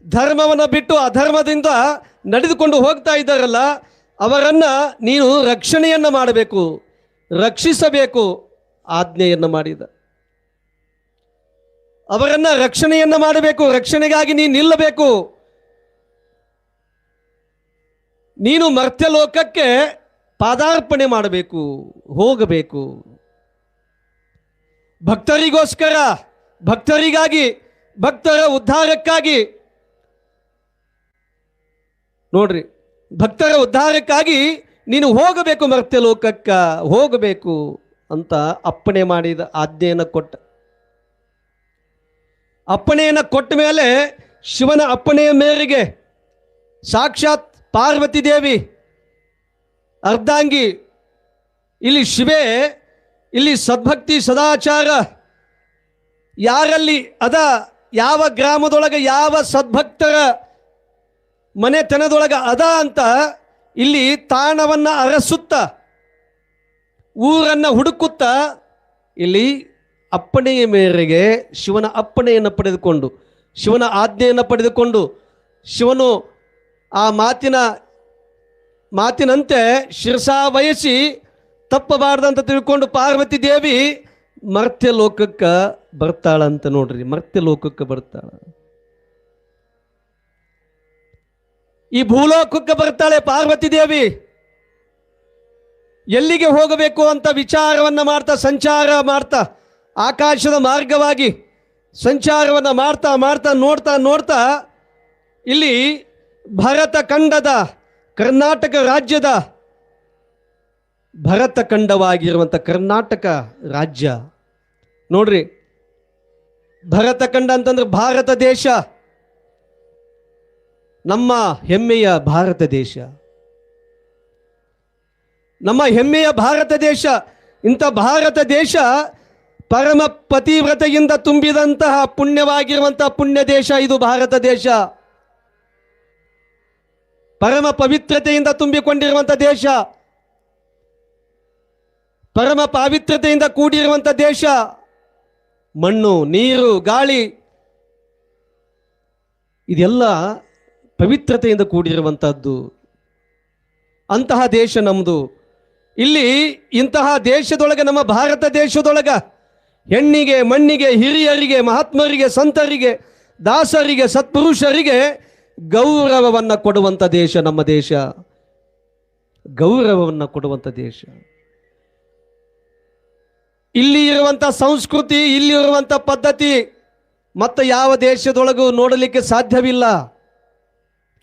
ಧರ್ಮವನ್ನು ಬಿಟ್ಟು ಅಧರ್ಮದಿಂದ ನಡೆದುಕೊಂಡು ಹೋಗ್ತಾ ಇದ್ದಾರಲ್ಲ, ಅವರನ್ನು ನೀನು ರಕ್ಷಣೆಯನ್ನು ಮಾಡಬೇಕು, ರಕ್ಷಿಸಬೇಕು ಆಜ್ಞೆಯನ್ನು ಮಾಡಿದ. ಅವರನ್ನು ರಕ್ಷಣೆಯನ್ನು ಮಾಡಬೇಕು, ರಕ್ಷಣೆಗಾಗಿ ನೀನು ನಿಲ್ಲಬೇಕು. ನೀನು ಮರ್ತ್ಯಲೋಕಕ್ಕೆ ಪಾದಾರ್ಪಣೆ ಮಾಡಬೇಕು, ಹೋಗಬೇಕು. ಭಕ್ತರಿಗೋಸ್ಕರ, ಭಕ್ತರಿಗಾಗಿ, ಭಕ್ತರ ಉದ್ಧಾರಕ್ಕಾಗಿ, ನೋಡ್ರಿ, ಭಕ್ತರ ಉದ್ಧಾರಕ್ಕಾಗಿ ನೀನು ಹೋಗಬೇಕು, ಮರ್ತ್ಯಲೋಕಕ್ಕ ಹೋಗಬೇಕು ಅಂತ ಅಪ್ಪಣೆ ಮಾಡಿದ, ಆಜ್ಞೆಯನ್ನು ಕೊಟ್ಟ. ಅಪ್ಪಣೆಯನ್ನು ಕೊಟ್ಟ ಮೇಲೆ ಶಿವನ ಅಪ್ಪಣೆಯ ಮೇರೆಗೆ ಸಾಕ್ಷಾತ್ ಪಾರ್ವತಿ ದೇವಿ ಅರ್ಧಾಂಗಿ, ಇಲ್ಲಿ ಶಿವೆ, ಇಲ್ಲಿ ಸದ್ಭಕ್ತಿ ಸದಾಚಾರ ಯಾರಲ್ಲಿ ಅದ, ಯಾವ ಗ್ರಾಮದೊಳಗೆ ಯಾವ ಸದ್ಭಕ್ತರ ಮನೆತನದೊಳಗೆ ಅದ ಅಂತ ಇಲ್ಲಿ ತಾಣವನ್ನು ಅರಸುತ್ತ ಊರನ್ನು ಹುಡುಕುತ್ತ ಇಲ್ಲಿ ಅಪ್ಪಣೆಯ ಮೇರೆಗೆ ಶಿವನ ಅಪ್ಪಣೆಯನ್ನು ಪಡೆದುಕೊಂಡು, ಶಿವನ ಆಜ್ಞೆಯನ್ನು ಪಡೆದುಕೊಂಡು, ಶಿವನು ಆ ಮಾತಿನಂತೆ ಶಿರಸಾ ವಹಿಸಿ ತಪ್ಪಬಾರ್ದಂತ ತಿಳ್ಕೊಂಡು ಪಾರ್ವತಿ ದೇವಿ ಮರ್ತ್ಯಲೋಕಕ್ಕೆ ಬರ್ತಾಳಂತ. ನೋಡ್ರಿ, ಮರ್ತ್ಯಲೋಕಕ್ಕೆ ಬರ್ತಾಳ, ಈ ಭೂಲೋಕಕ್ಕೆ ಬರ್ತಾಳೆ ಪಾರ್ವತಿ ದೇವಿ. ಎಲ್ಲಿಗೆ ಹೋಗಬೇಕು ಅಂತ ವಿಚಾರವನ್ನು ಮಾಡ್ತಾ, ಸಂಚಾರ ಮಾಡ್ತಾ, ಆಕಾಶದ ಮಾರ್ಗವಾಗಿ ಸಂಚಾರವನ್ನು ಮಾಡ್ತಾ ಮಾಡ್ತಾ ನೋಡ್ತಾ ನೋಡ್ತಾ ಇಲ್ಲಿ ಭರತ ಖಂಡದ, ಕರ್ನಾಟಕ ರಾಜ್ಯದ ಭರತ ಖಂಡವಾಗಿರುವಂಥ ಕರ್ನಾಟಕ ರಾಜ್ಯ ನೋಡ್ರಿ. ಭರತ ಖಂಡ ಅಂತಂದ್ರೆ ಭಾರತ ದೇಶ, ನಮ್ಮ ಹೆಮ್ಮೆಯ ಭಾರತ ದೇಶ, ನಮ್ಮ ಹೆಮ್ಮೆಯ ಭಾರತ ದೇಶ. ಇಂಥ ಭಾರತ ದೇಶ ಪರಮ ಪತಿವ್ರತೆಯಿಂದ ತುಂಬಿದಂತಹ ಪುಣ್ಯವಾಗಿರುವಂತಹ ಪುಣ್ಯ ದೇಶ ಇದು ಭಾರತ ದೇಶ. ಪರಮ ಪವಿತ್ರತೆಯಿಂದ ತುಂಬಿಕೊಂಡಿರುವಂಥ ದೇಶ, ಪರಮ ಪಾವಿತ್ರತೆಯಿಂದ ಕೂಡಿರುವಂಥ ದೇಶ. ಮಣ್ಣು, ನೀರು, ಗಾಳಿ ಇದೆಲ್ಲ ಪವಿತ್ರತೆಯಿಂದ ಕೂಡಿರುವಂಥದ್ದು. ಅಂತಹ ದೇಶ ನಮ್ಮದು. ಇಲ್ಲಿ ಇಂತಹ ದೇಶದೊಳಗೆ, ನಮ್ಮ ಭಾರತ ದೇಶದೊಳಗ ಹೆಣ್ಣಿಗೆ, ಮಣ್ಣಿಗೆ, ಹಿರಿಯರಿಗೆ, ಮಹಾತ್ಮರಿಗೆ, ಸಂತರಿಗೆ, ದಾಸರಿಗೆ, ಸತ್ಪುರುಷರಿಗೆ ಗೌರವವನ್ನು ಕೊಡುವಂಥ ದೇಶ ನಮ್ಮ ದೇಶ. ಗೌರವವನ್ನು ಕೊಡುವಂಥ ದೇಶ. ಇಲ್ಲಿ ಇರುವಂಥ ಸಂಸ್ಕೃತಿ, ಇಲ್ಲಿ ಇರುವಂಥ ಪದ್ಧತಿ ಮತ್ತು ಯಾವ ದೇಶದೊಳಗೂ ನೋಡಲಿಕ್ಕೆ ಸಾಧ್ಯವಿಲ್ಲ.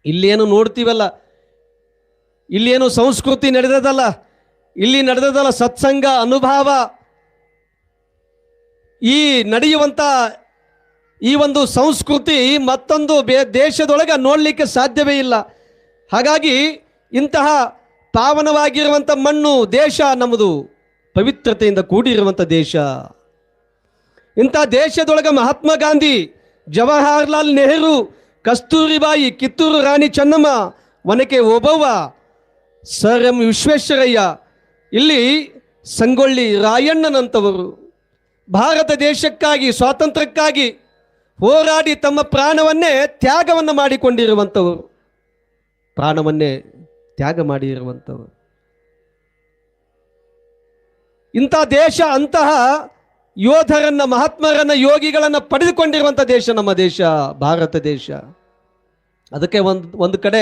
ಇಲ್ಲೇನು ನೋಡ್ತೀವಲ್ಲ, ಇಲ್ಲೇನು ಸಂಸ್ಕೃತಿ ನಡೆದದಲ್ಲ, ಇಲ್ಲಿ ನಡೆದದಲ್ಲ ಸತ್ಸಂಗ ಅನುಭವ, ಈ ನಡೆಯುವಂಥ ಈ ಒಂದು ಸಂಸ್ಕೃತಿ ಮತ್ತೊಂದು ದೇಶದೊಳಗೆ ನೋಡಲಿಕ್ಕೆ ಸಾಧ್ಯವೇ ಇಲ್ಲ. ಹಾಗಾಗಿ ಇಂತಹ ಪಾವನವಾಗಿರುವಂಥ ಮಣ್ಣು, ದೇಶ ನಮ್ಮದು, ಪವಿತ್ರತೆಯಿಂದ ಕೂಡಿರುವಂಥ ದೇಶ. ಇಂಥ ದೇಶದೊಳಗೆ ಮಹಾತ್ಮ ಗಾಂಧಿ, ಜವಾಹರ್ಲಾಲ್ ನೆಹರು, ಕಸ್ತೂರಿಬಾಯಿ, ಕಿತ್ತೂರು ರಾಣಿ ಚೆನ್ನಮ್ಮ, ಒನಕೆ ಓಬವ್ವ, ಸರ್ ಎಂ ವಿಶ್ವೇಶ್ವರಯ್ಯ, ಇಲ್ಲಿ ಸಂಗೊಳ್ಳಿ ರಾಯಣ್ಣನಂಥವರು ಭಾರತ ದೇಶಕ್ಕಾಗಿ, ಸ್ವಾತಂತ್ರ್ಯಕ್ಕಾಗಿ ಹೋರಾಡಿ ತಮ್ಮ ಪ್ರಾಣವನ್ನೇ ತ್ಯಾಗವನ್ನು ಮಾಡಿಕೊಂಡಿರುವಂಥವರು, ಪ್ರಾಣವನ್ನೇ ತ್ಯಾಗ ಮಾಡಿರುವಂಥವರು. ಇಂಥ ದೇಶ, ಅಂತಹ ಯೋಧರನ್ನ, ಮಹಾತ್ಮರನ್ನ, ಯೋಗಿಗಳನ್ನು ಪಡೆದುಕೊಂಡಿರುವಂಥ ದೇಶ ನಮ್ಮ ದೇಶ, ಭಾರತ ದೇಶ. ಅದಕ್ಕೆ ಒಂದು ಕಡೆ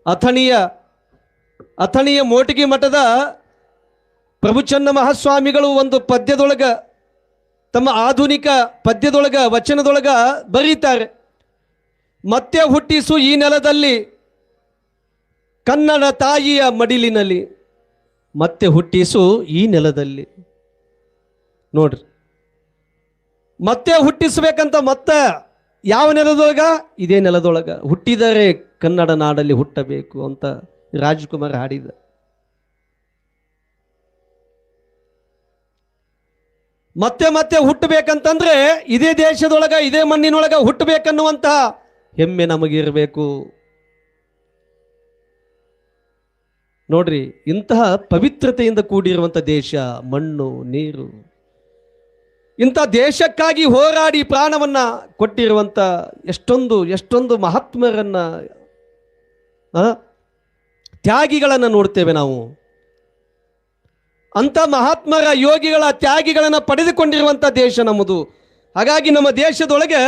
ಅಥಣಿಯ ಅಥಣಿಯ ಮೋಟಿಗಿ ಮಠದ ಪ್ರಭುಚನ್ನ ಮಹಾಸ್ವಾಮಿಗಳು ಒಂದು ಪದ್ಯದೊಳಗ, ತಮ್ಮ ಆಧುನಿಕ ಪದ್ಯದೊಳಗ, ವಚನದೊಳಗ ಬರೀತಾರೆ, ಮತ್ತೆ ಹುಟ್ಟಿಸು ಈ ನೆಲದಲ್ಲಿ ಕನ್ನಡ ತಾಯಿಯ ಮಡಿಲಿನಲ್ಲಿ. ಮತ್ತೆ ಹುಟ್ಟಿಸು ಈ ನೆಲದಲ್ಲಿ. ನೋಡ್ರಿ, ಮತ್ತೆ ಹುಟ್ಟಿಸ್ಬೇಕಂತ ಮತ್ತೆ ಯಾವ ನೆಲದೊಳಗ? ಇದೇ ನೆಲದೊಳಗ. ಹುಟ್ಟಿದರೆ ಕನ್ನಡ ನಾಡಲ್ಲಿ ಹುಟ್ಟಬೇಕು ಅಂತ ರಾಜ್ಕುಮಾರ್ ಹಾಡಿದ. ಮತ್ತೆ ಮತ್ತೆ ಹುಟ್ಟಬೇಕಂತಂದ್ರೆ ಇದೇ ದೇಶದೊಳಗ, ಇದೇ ಮಣ್ಣಿನೊಳಗ ಹುಟ್ಟಬೇಕನ್ನುವಂತ ಹೆಮ್ಮೆ ನಮಗಿರಬೇಕು. ನೋಡ್ರಿ, ಇಂತಹ ಪವಿತ್ರತೆಯಿಂದ ಕೂಡಿರುವಂಥ ದೇಶ, ಮಣ್ಣು, ನೀರು, ಇಂಥ ದೇಶಕ್ಕಾಗಿ ಹೋರಾಡಿ ಪ್ರಾಣವನ್ನ ಕೊಟ್ಟಿರುವಂಥ ಎಷ್ಟೊಂದು ಮಹಾತ್ಮರನ್ನ, ತ್ಯಾಗಿಗಳನ್ನು ನೋಡ್ತೇವೆ ನಾವು. ಅಂಥ ಮಹಾತ್ಮರ, ಯೋಗಿಗಳ, ತ್ಯಾಗಿಗಳನ್ನು ಪಡೆದುಕೊಂಡಿರುವಂಥ ದೇಶ ನಮ್ಮದು. ಹಾಗಾಗಿ ನಮ್ಮ ದೇಶದೊಳಗೆ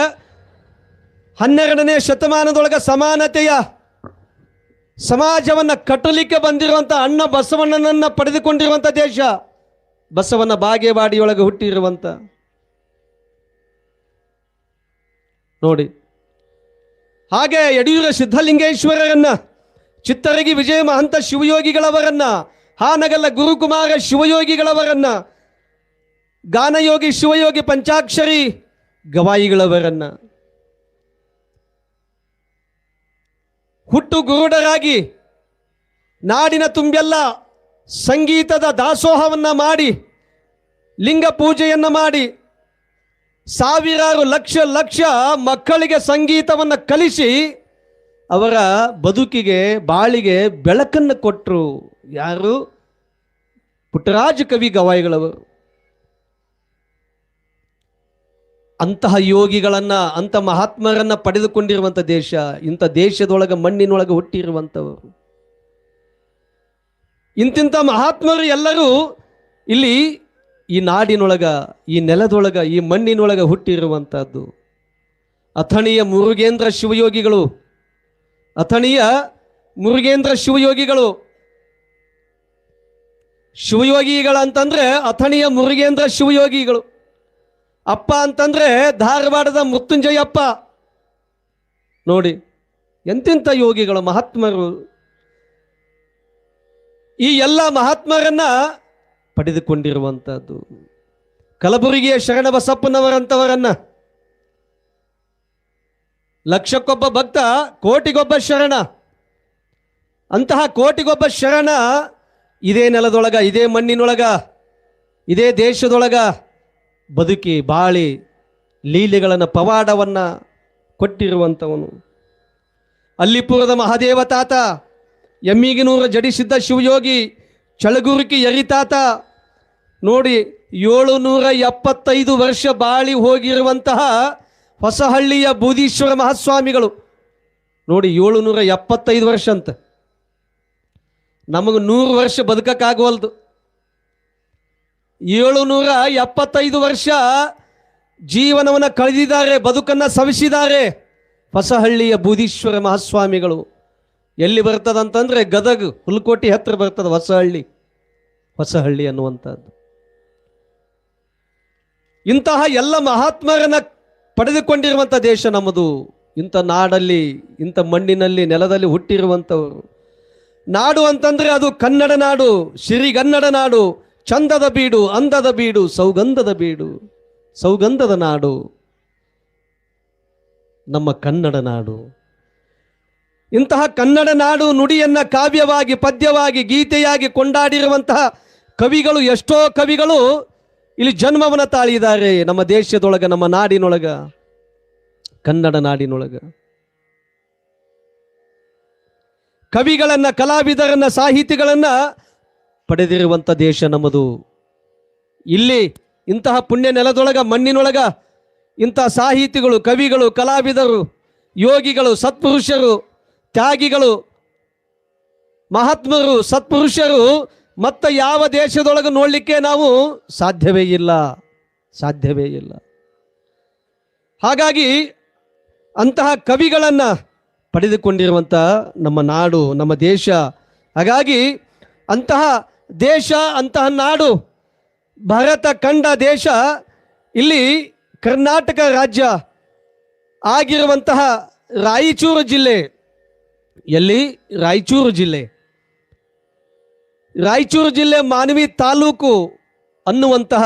12ನೇ ಶತಮಾನದೊಳಗೆ ಸಮಾನತೆಯ ಸಮಾಜವನ್ನು ಕಟ್ಟಲಿಕ್ಕೆ ಬಂದಿರುವಂಥ ಅಣ್ಣ ಬಸವಣ್ಣನನ್ನ ಪಡೆದುಕೊಂಡಿರುವಂಥ ದೇಶ. ಬಸವನ ಬಾಗೇವಾಡಿಯೊಳಗೆ ಹುಟ್ಟಿರುವಂಥ ನೋಡಿ. ಹಾಗೆ ಯಡಿಯೂರ ಸಿದ್ಧಲಿಂಗೇಶ್ವರರನ್ನ, ಚಿತ್ತರಗಿ ವಿಜಯ ಮಹಂತ ಶಿವಯೋಗಿಗಳವರನ್ನ, ಹಾನಗಲ್ಲ ಗುರುಕುಮಾರ ಶಿವಯೋಗಿಗಳವರನ್ನ, ಗಾನಯೋಗಿ ಶಿವಯೋಗಿ ಪಂಚಾಕ್ಷರಿ ಗವಾಯಿಗಳವರನ್ನ ಹುಟ್ಟು ಗುರುಡರಾಗಿ ನಾಡಿನ ತುಂಬೆಲ್ಲ ಸಂಗೀತದ ದಾಸೋಹವನ್ನ ಮಾಡಿ, ಲಿಂಗ ಪೂಜೆಯನ್ನ ಮಾಡಿ, ಸಾವಿರಾರು ಲಕ್ಷ ಮಕ್ಕಳಿಗೆ ಸಂಗೀತವನ್ನು ಕಲಿಸಿ ಅವರ ಬದುಕಿಗೆ, ಬಾಳಿಗೆ ಬೆಳಕನ್ನು ಕೊಟ್ಟರು. ಯಾರು? ಪುಟ್ಟರಾಜ ಕವಿ ಗವಾಯಿಗಳವರು. ಅಂತಹ ಯೋಗಿಗಳನ್ನ, ಅಂಥ ಮಹಾತ್ಮರನ್ನ ಪಡೆದುಕೊಂಡಿರುವಂಥ ದೇಶ, ಇಂಥ ದೇಶದೊಳಗೆ, ಮಣ್ಣಿನೊಳಗೆ ಹುಟ್ಟಿರುವಂಥವರು. ಇಂತಿಂಥ ಮಹಾತ್ಮರು ಎಲ್ಲರೂ ಇಲ್ಲಿ ಈ ನಾಡಿನೊಳಗ, ಈ ನೆಲದೊಳಗ, ಈ ಮಣ್ಣಿನೊಳಗ ಹುಟ್ಟಿರುವಂಥದ್ದು. ಅಥಣಿಯ ಮುರುಗೇಂದ್ರ ಶಿವಯೋಗಿಗಳು, ಅಥಣಿಯ ಮುರುಗೇಂದ್ರ ಶಿವಯೋಗಿಗಳು, ಶಿವಯೋಗಿಗಳಂತಂದ್ರೆ ಅಥಣಿಯ ಮುರುಗೇಂದ್ರ ಶಿವಯೋಗಿಗಳು. ಅಪ್ಪ ಅಂತಂದ್ರೆ ಧಾರವಾಡದ ಮೃತ್ಯುಂಜಯಪ್ಪ. ನೋಡಿ, ಎಂತೆಂಥ ಯೋಗಿಗಳು, ಮಹಾತ್ಮರು. ಈ ಎಲ್ಲ ಮಹಾತ್ಮರನ್ನ ಪಡೆದುಕೊಂಡಿರುವಂಥದ್ದು. ಕಲಬುರಗಿಯ ಶರಣಬಸಪ್ಪನವರಂಥವರನ್ನ, ಲಕ್ಷಕ್ಕೊಬ್ಬ ಭಕ್ತ ಕೋಟಿಗೊಬ್ಬ ಶರಣ. ಅಂತಹ ಕೋಟಿಗೊಬ್ಬ ಶರಣ ಇದೇ ನೆಲದೊಳಗ, ಇದೇ ಮಣ್ಣಿನೊಳಗ, ಇದೇ ದೇಶದೊಳಗ ಬದುಕಿ ಬಾಳಿ ಲೀಲೆಗಳನ್ನು, ಪವಾಡವನ್ನ ಕೊಟ್ಟಿರುವಂಥವನು. ಅಲ್ಲಿಪುರದ ಮಹಾದೇವ ತಾತ, ಎಮ್ಮಿಗಿನೂರ ಜಡಿಸಿದ್ದ ಶಿವಯೋಗಿ, ಚಳಗುರುಕಿ ಯರಿತಾತ. ನೋಡಿ, 775 ವರ್ಷ ಬಾಳಿ ಹೋಗಿರುವಂತಹ ಹೊಸಹಳ್ಳಿಯ ಬೂದೀಶ್ವರ ಮಹಾಸ್ವಾಮಿಗಳು. ನೋಡಿ, 775 ವರ್ಷ ಅಂತ. ನಮಗೆ 100 ವರ್ಷ ಬದುಕಕ್ಕಾಗವಲ್ದು. 775 ವರ್ಷ ಜೀವನವನ್ನು ಕಳೆದಿದ್ದಾರೆ, ಬದುಕನ್ನು ಸವಿಸಿದ್ದಾರೆ ಹೊಸಹಳ್ಳಿಯ ಬೂದೀಶ್ವರ ಮಹಾಸ್ವಾಮಿಗಳು. ಎಲ್ಲಿ ಬರ್ತದಂತಂದ್ರೆ ಗದಗ ಹುಲ್ಕೋಟಿ ಹತ್ರ ಬರ್ತದೆ ಹೊಸಹಳ್ಳಿ ಅನ್ನುವಂಥದ್ದು. ಇಂತಹ ಎಲ್ಲ ಮಹಾತ್ಮರನ್ನ ಪಡೆದುಕೊಂಡಿರುವಂಥ ದೇಶ ನಮ್ಮದು. ಇಂಥ ನಾಡಲ್ಲಿ, ಇಂಥ ಮಣ್ಣಿನಲ್ಲಿ, ನೆಲದಲ್ಲಿ ಹುಟ್ಟಿರುವಂಥವರು. ನಾಡು ಅಂತಂದ್ರೆ ಅದು ಕನ್ನಡ ನಾಡು, ಸಿರಿಗನ್ನಡ ನಾಡು, ಚಂದದ ಬೀಡು, ಅಂದದ ಬೀಡು, ಸೌಗಂಧದ ಬೀಡು, ಸೌಗಂಧದ ನಾಡು ನಮ್ಮ ಕನ್ನಡ ನಾಡು. ಇಂತಹ ಕನ್ನಡ ನಾಡು ನುಡಿಯನ್ನ ಕಾವ್ಯವಾಗಿ, ಪದ್ಯವಾಗಿ, ಗೀತೆಯಾಗಿ ಕೊಂಡಾಡಿರುವಂತಹ ಕವಿಗಳು, ಎಷ್ಟೋ ಕವಿಗಳು ಇಲ್ಲಿ ಜನ್ಮವನ್ನು ತಾಳಿದ್ದಾರೆ ನಮ್ಮ ದೇಶದೊಳಗ, ನಮ್ಮ ನಾಡಿನೊಳಗ, ಕನ್ನಡ ನಾಡಿನೊಳಗ. ಕವಿಗಳನ್ನ, ಕಲಾವಿದರನ್ನ, ಸಾಹಿತಿಗಳನ್ನ ಪಡೆದಿರುವಂಥ ದೇಶ ನಮ್ಮದು. ಇಲ್ಲಿ ಇಂತಹ ಪುಣ್ಯ ನೆಲದೊಳಗ, ಮಣ್ಣಿನೊಳಗ ಇಂತಹ ಸಾಹಿತಿಗಳು, ಕವಿಗಳು, ಕಲಾವಿದರು, ಯೋಗಿಗಳು, ಸತ್ಪುರುಷರು, ತ್ಯಾಗಿಗಳು, ಮಹಾತ್ಮರು, ಸತ್ಪುರುಷರು ಮತ್ತೆ ಯಾವ ದೇಶದೊಳಗೆ ನೋಡಲಿಕ್ಕೆ ನಾವು ಸಾಧ್ಯವೇ ಇಲ್ಲ. ಹಾಗಾಗಿ ಅಂತಹ ಕವಿಗಳನ್ನು ಪಡೆದುಕೊಂಡಿರುವಂಥ ನಮ್ಮ ನಾಡು, ನಮ್ಮ ದೇಶ ಹಾಗಾಗಿ ಅಂತಹ ದೇಶ, ಅಂತಹ ನಾಡು, ಭಾರತ ಕಂಡ ದೇಶ, ಇಲ್ಲಿ ಕರ್ನಾಟಕ ರಾಜ್ಯ ಆಗಿರುವಂತಹ ರಾಯಚೂರು ಜಿಲ್ಲೆ. ಎಲ್ಲಿ? ರಾಯಚೂರು ಜಿಲ್ಲೆ. ರಾಯಚೂರು ಜಿಲ್ಲೆ ಮಾನ್ವಿ ತಾಲೂಕು ಅನ್ನುವಂತಹ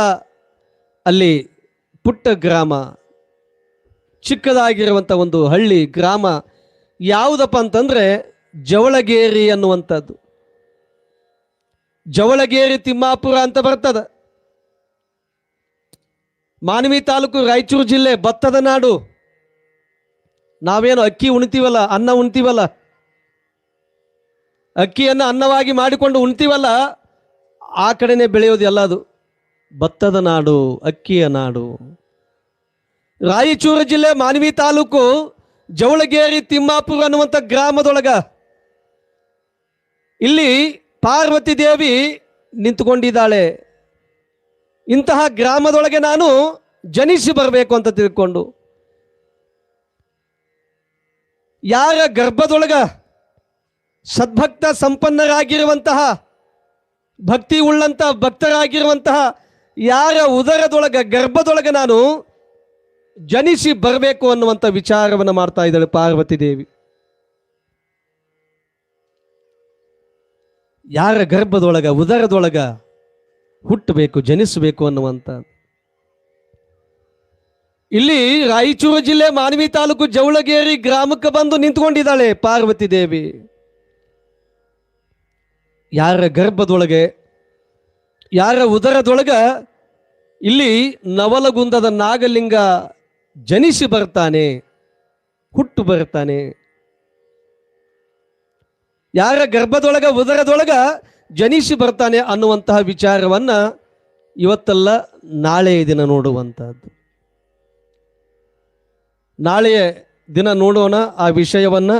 ಅಲ್ಲಿ ಪುಟ್ಟ ಗ್ರಾಮ, ಚಿಕ್ಕದಾಗಿರುವಂಥ ಒಂದು ಹಳ್ಳಿ ಗ್ರಾಮ ಯಾವುದಪ್ಪ ಅಂತಂದರೆ ಜವಳಗೇರಿ ಅನ್ನುವಂಥದ್ದು. ಜವಳಗೇರಿ ತಿಮ್ಮಾಪುರ ಅಂತ ಬರ್ತದೆ. ಮಾನ್ವಿ ತಾಲೂಕು, ರಾಯಚೂರು ಜಿಲ್ಲೆ, ಭತ್ತದ ನಾಡು. ನಾವೇನು ಅಕ್ಕಿ ಉಣ್ತೀವಲ್ಲ, ಅನ್ನ ಉಣ್ತೀವಲ್ಲ, ಅಕ್ಕಿಯನ್ನು ಅನ್ನವಾಗಿ ಮಾಡಿಕೊಂಡು ಉಣ್ತೀವಲ್ಲ, ಆ ಕಡೆನೇ ಬೆಳೆಯೋದು ಎಲ್ಲ. ಅದು ಭತ್ತದ ನಾಡು, ಅಕ್ಕಿಯ ನಾಡು. ರಾಯಚೂರು ಜಿಲ್ಲೆ ಮಾನ್ವಿ ತಾಲೂಕು ಜವಳಗೇರಿ ತಿಮ್ಮಾಪುರ ಅನ್ನುವಂಥ ಗ್ರಾಮದೊಳಗ ಇಲ್ಲಿ ಪಾರ್ವತಿ ದೇವಿ ನಿಂತುಕೊಂಡಿದ್ದಾಳೆ. ಇಂತಹ ಗ್ರಾಮದೊಳಗೆ ನಾನು ಜನಿಸಿ ಬರಬೇಕು ಅಂತ ತಿಳ್ಕೊಂಡು, ಯಾರ ಗರ್ಭದೊಳಗ ಸದ್ಭಕ್ತ ಸಂಪನ್ನರಾಗಿರುವಂತಹ, ಭಕ್ತಿ ಉಳ್ಳಂತಹ ಭಕ್ತರಾಗಿರುವಂತಹ ಯಾರ ಉದರದೊಳಗ, ಗರ್ಭದೊಳಗೆ ನಾನು ಜನಿಸಿ ಬರಬೇಕು ಅನ್ನುವಂಥ ವಿಚಾರವನ್ನು ಮಾಡ್ತಾ ಇದ್ದಾಳೆ ಪಾರ್ವತಿ ದೇವಿ. ಯಾರ ಗರ್ಭದೊಳಗ, ಉದರದೊಳಗ ಹುಟ್ಟಬೇಕು, ಜನಿಸಬೇಕು ಅನ್ನುವಂಥ. ಇಲ್ಲಿ ರಾಯಚೂರು ಜಿಲ್ಲೆ ಮಾನ್ವಿ ತಾಲೂಕು ಜವಳಗೇರಿ ಗ್ರಾಮಕ್ಕೆ ಬಂದು ನಿಂತ್ಕೊಂಡಿದ್ದಾಳೆ ಪಾರ್ವತಿ ದೇವಿ. ಯಾರ ಗರ್ಭದೊಳಗೆ, ಯಾರ ಉದರದೊಳಗ ಇಲ್ಲಿ ನವಲಗುಂದದ ನಾಗಲಿಂಗ ಜನಿಸಿ ಬರ್ತಾನೆ, ಹುಟ್ಟು ಬರ್ತಾನೆ. ಯಾರ ಗರ್ಭದೊಳಗ, ಉದರದೊಳಗ ಜನಿಸಿ ಬರ್ತಾನೆ ಅನ್ನುವಂತಹ ವಿಚಾರವನ್ನ ಇವತ್ತಲ್ಲ ನಾಳೆಯ ದಿನ ನೋಡುವಂತಹದ್ದು. ನಾಳೆಯ ದಿನ ನೋಡೋಣ ಆ ವಿಷಯವನ್ನ.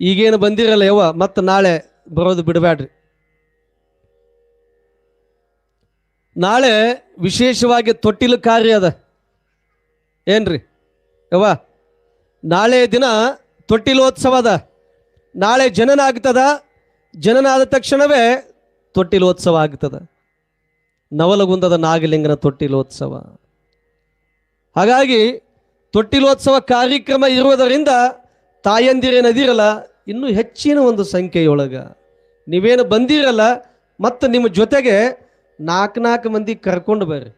ಈಗೇನು ಬಂದಿರಲ್ಲ ಯವ್ವ, ಮತ್ತೆ ನಾಳೆ ಬರೋದು ಬಿಡಬೇಡ್ರಿ. ನಾಳೆ ವಿಶೇಷವಾಗಿ ತೊಟ್ಟಿಲು ಕಾರ್ಯ ಅದ ಏನ್ರಿ ಯವ್ವ? ನಾಳೆ ದಿನ ತೊಟ್ಟಿಲೋತ್ಸವ ಅದ. ನಾಳೆ ಜನನ ಆಗ್ತದ. ಜನನ ಆದ ತಕ್ಷಣವೇ ತೊಟ್ಟಿಲೋತ್ಸವ ಆಗ್ತದ. ನವಲಗುಂದದ ನಾಗಲಿಂಗನ ತೊಟ್ಟಿಲೋತ್ಸವ. ಹಾಗಾಗಿ ತೊಟ್ಟಿಲೋತ್ಸವ ಕಾರ್ಯಕ್ರಮ ಇರುವುದರಿಂದ ತಾಯಂದಿರೇನದಿರಲ್ಲ, ಇನ್ನೂ ಹೆಚ್ಚಿನ ಒಂದು ಸಂಖ್ಯೆಯೊಳಗ ನೀವೇನು ಬಂದಿರಲ್ಲ, ಮತ್ತು ನಿಮ್ಮ ಜೊತೆಗೆ 4 ಮಂದಿ ಕರ್ಕೊಂಡು ಬರ್ರಿ.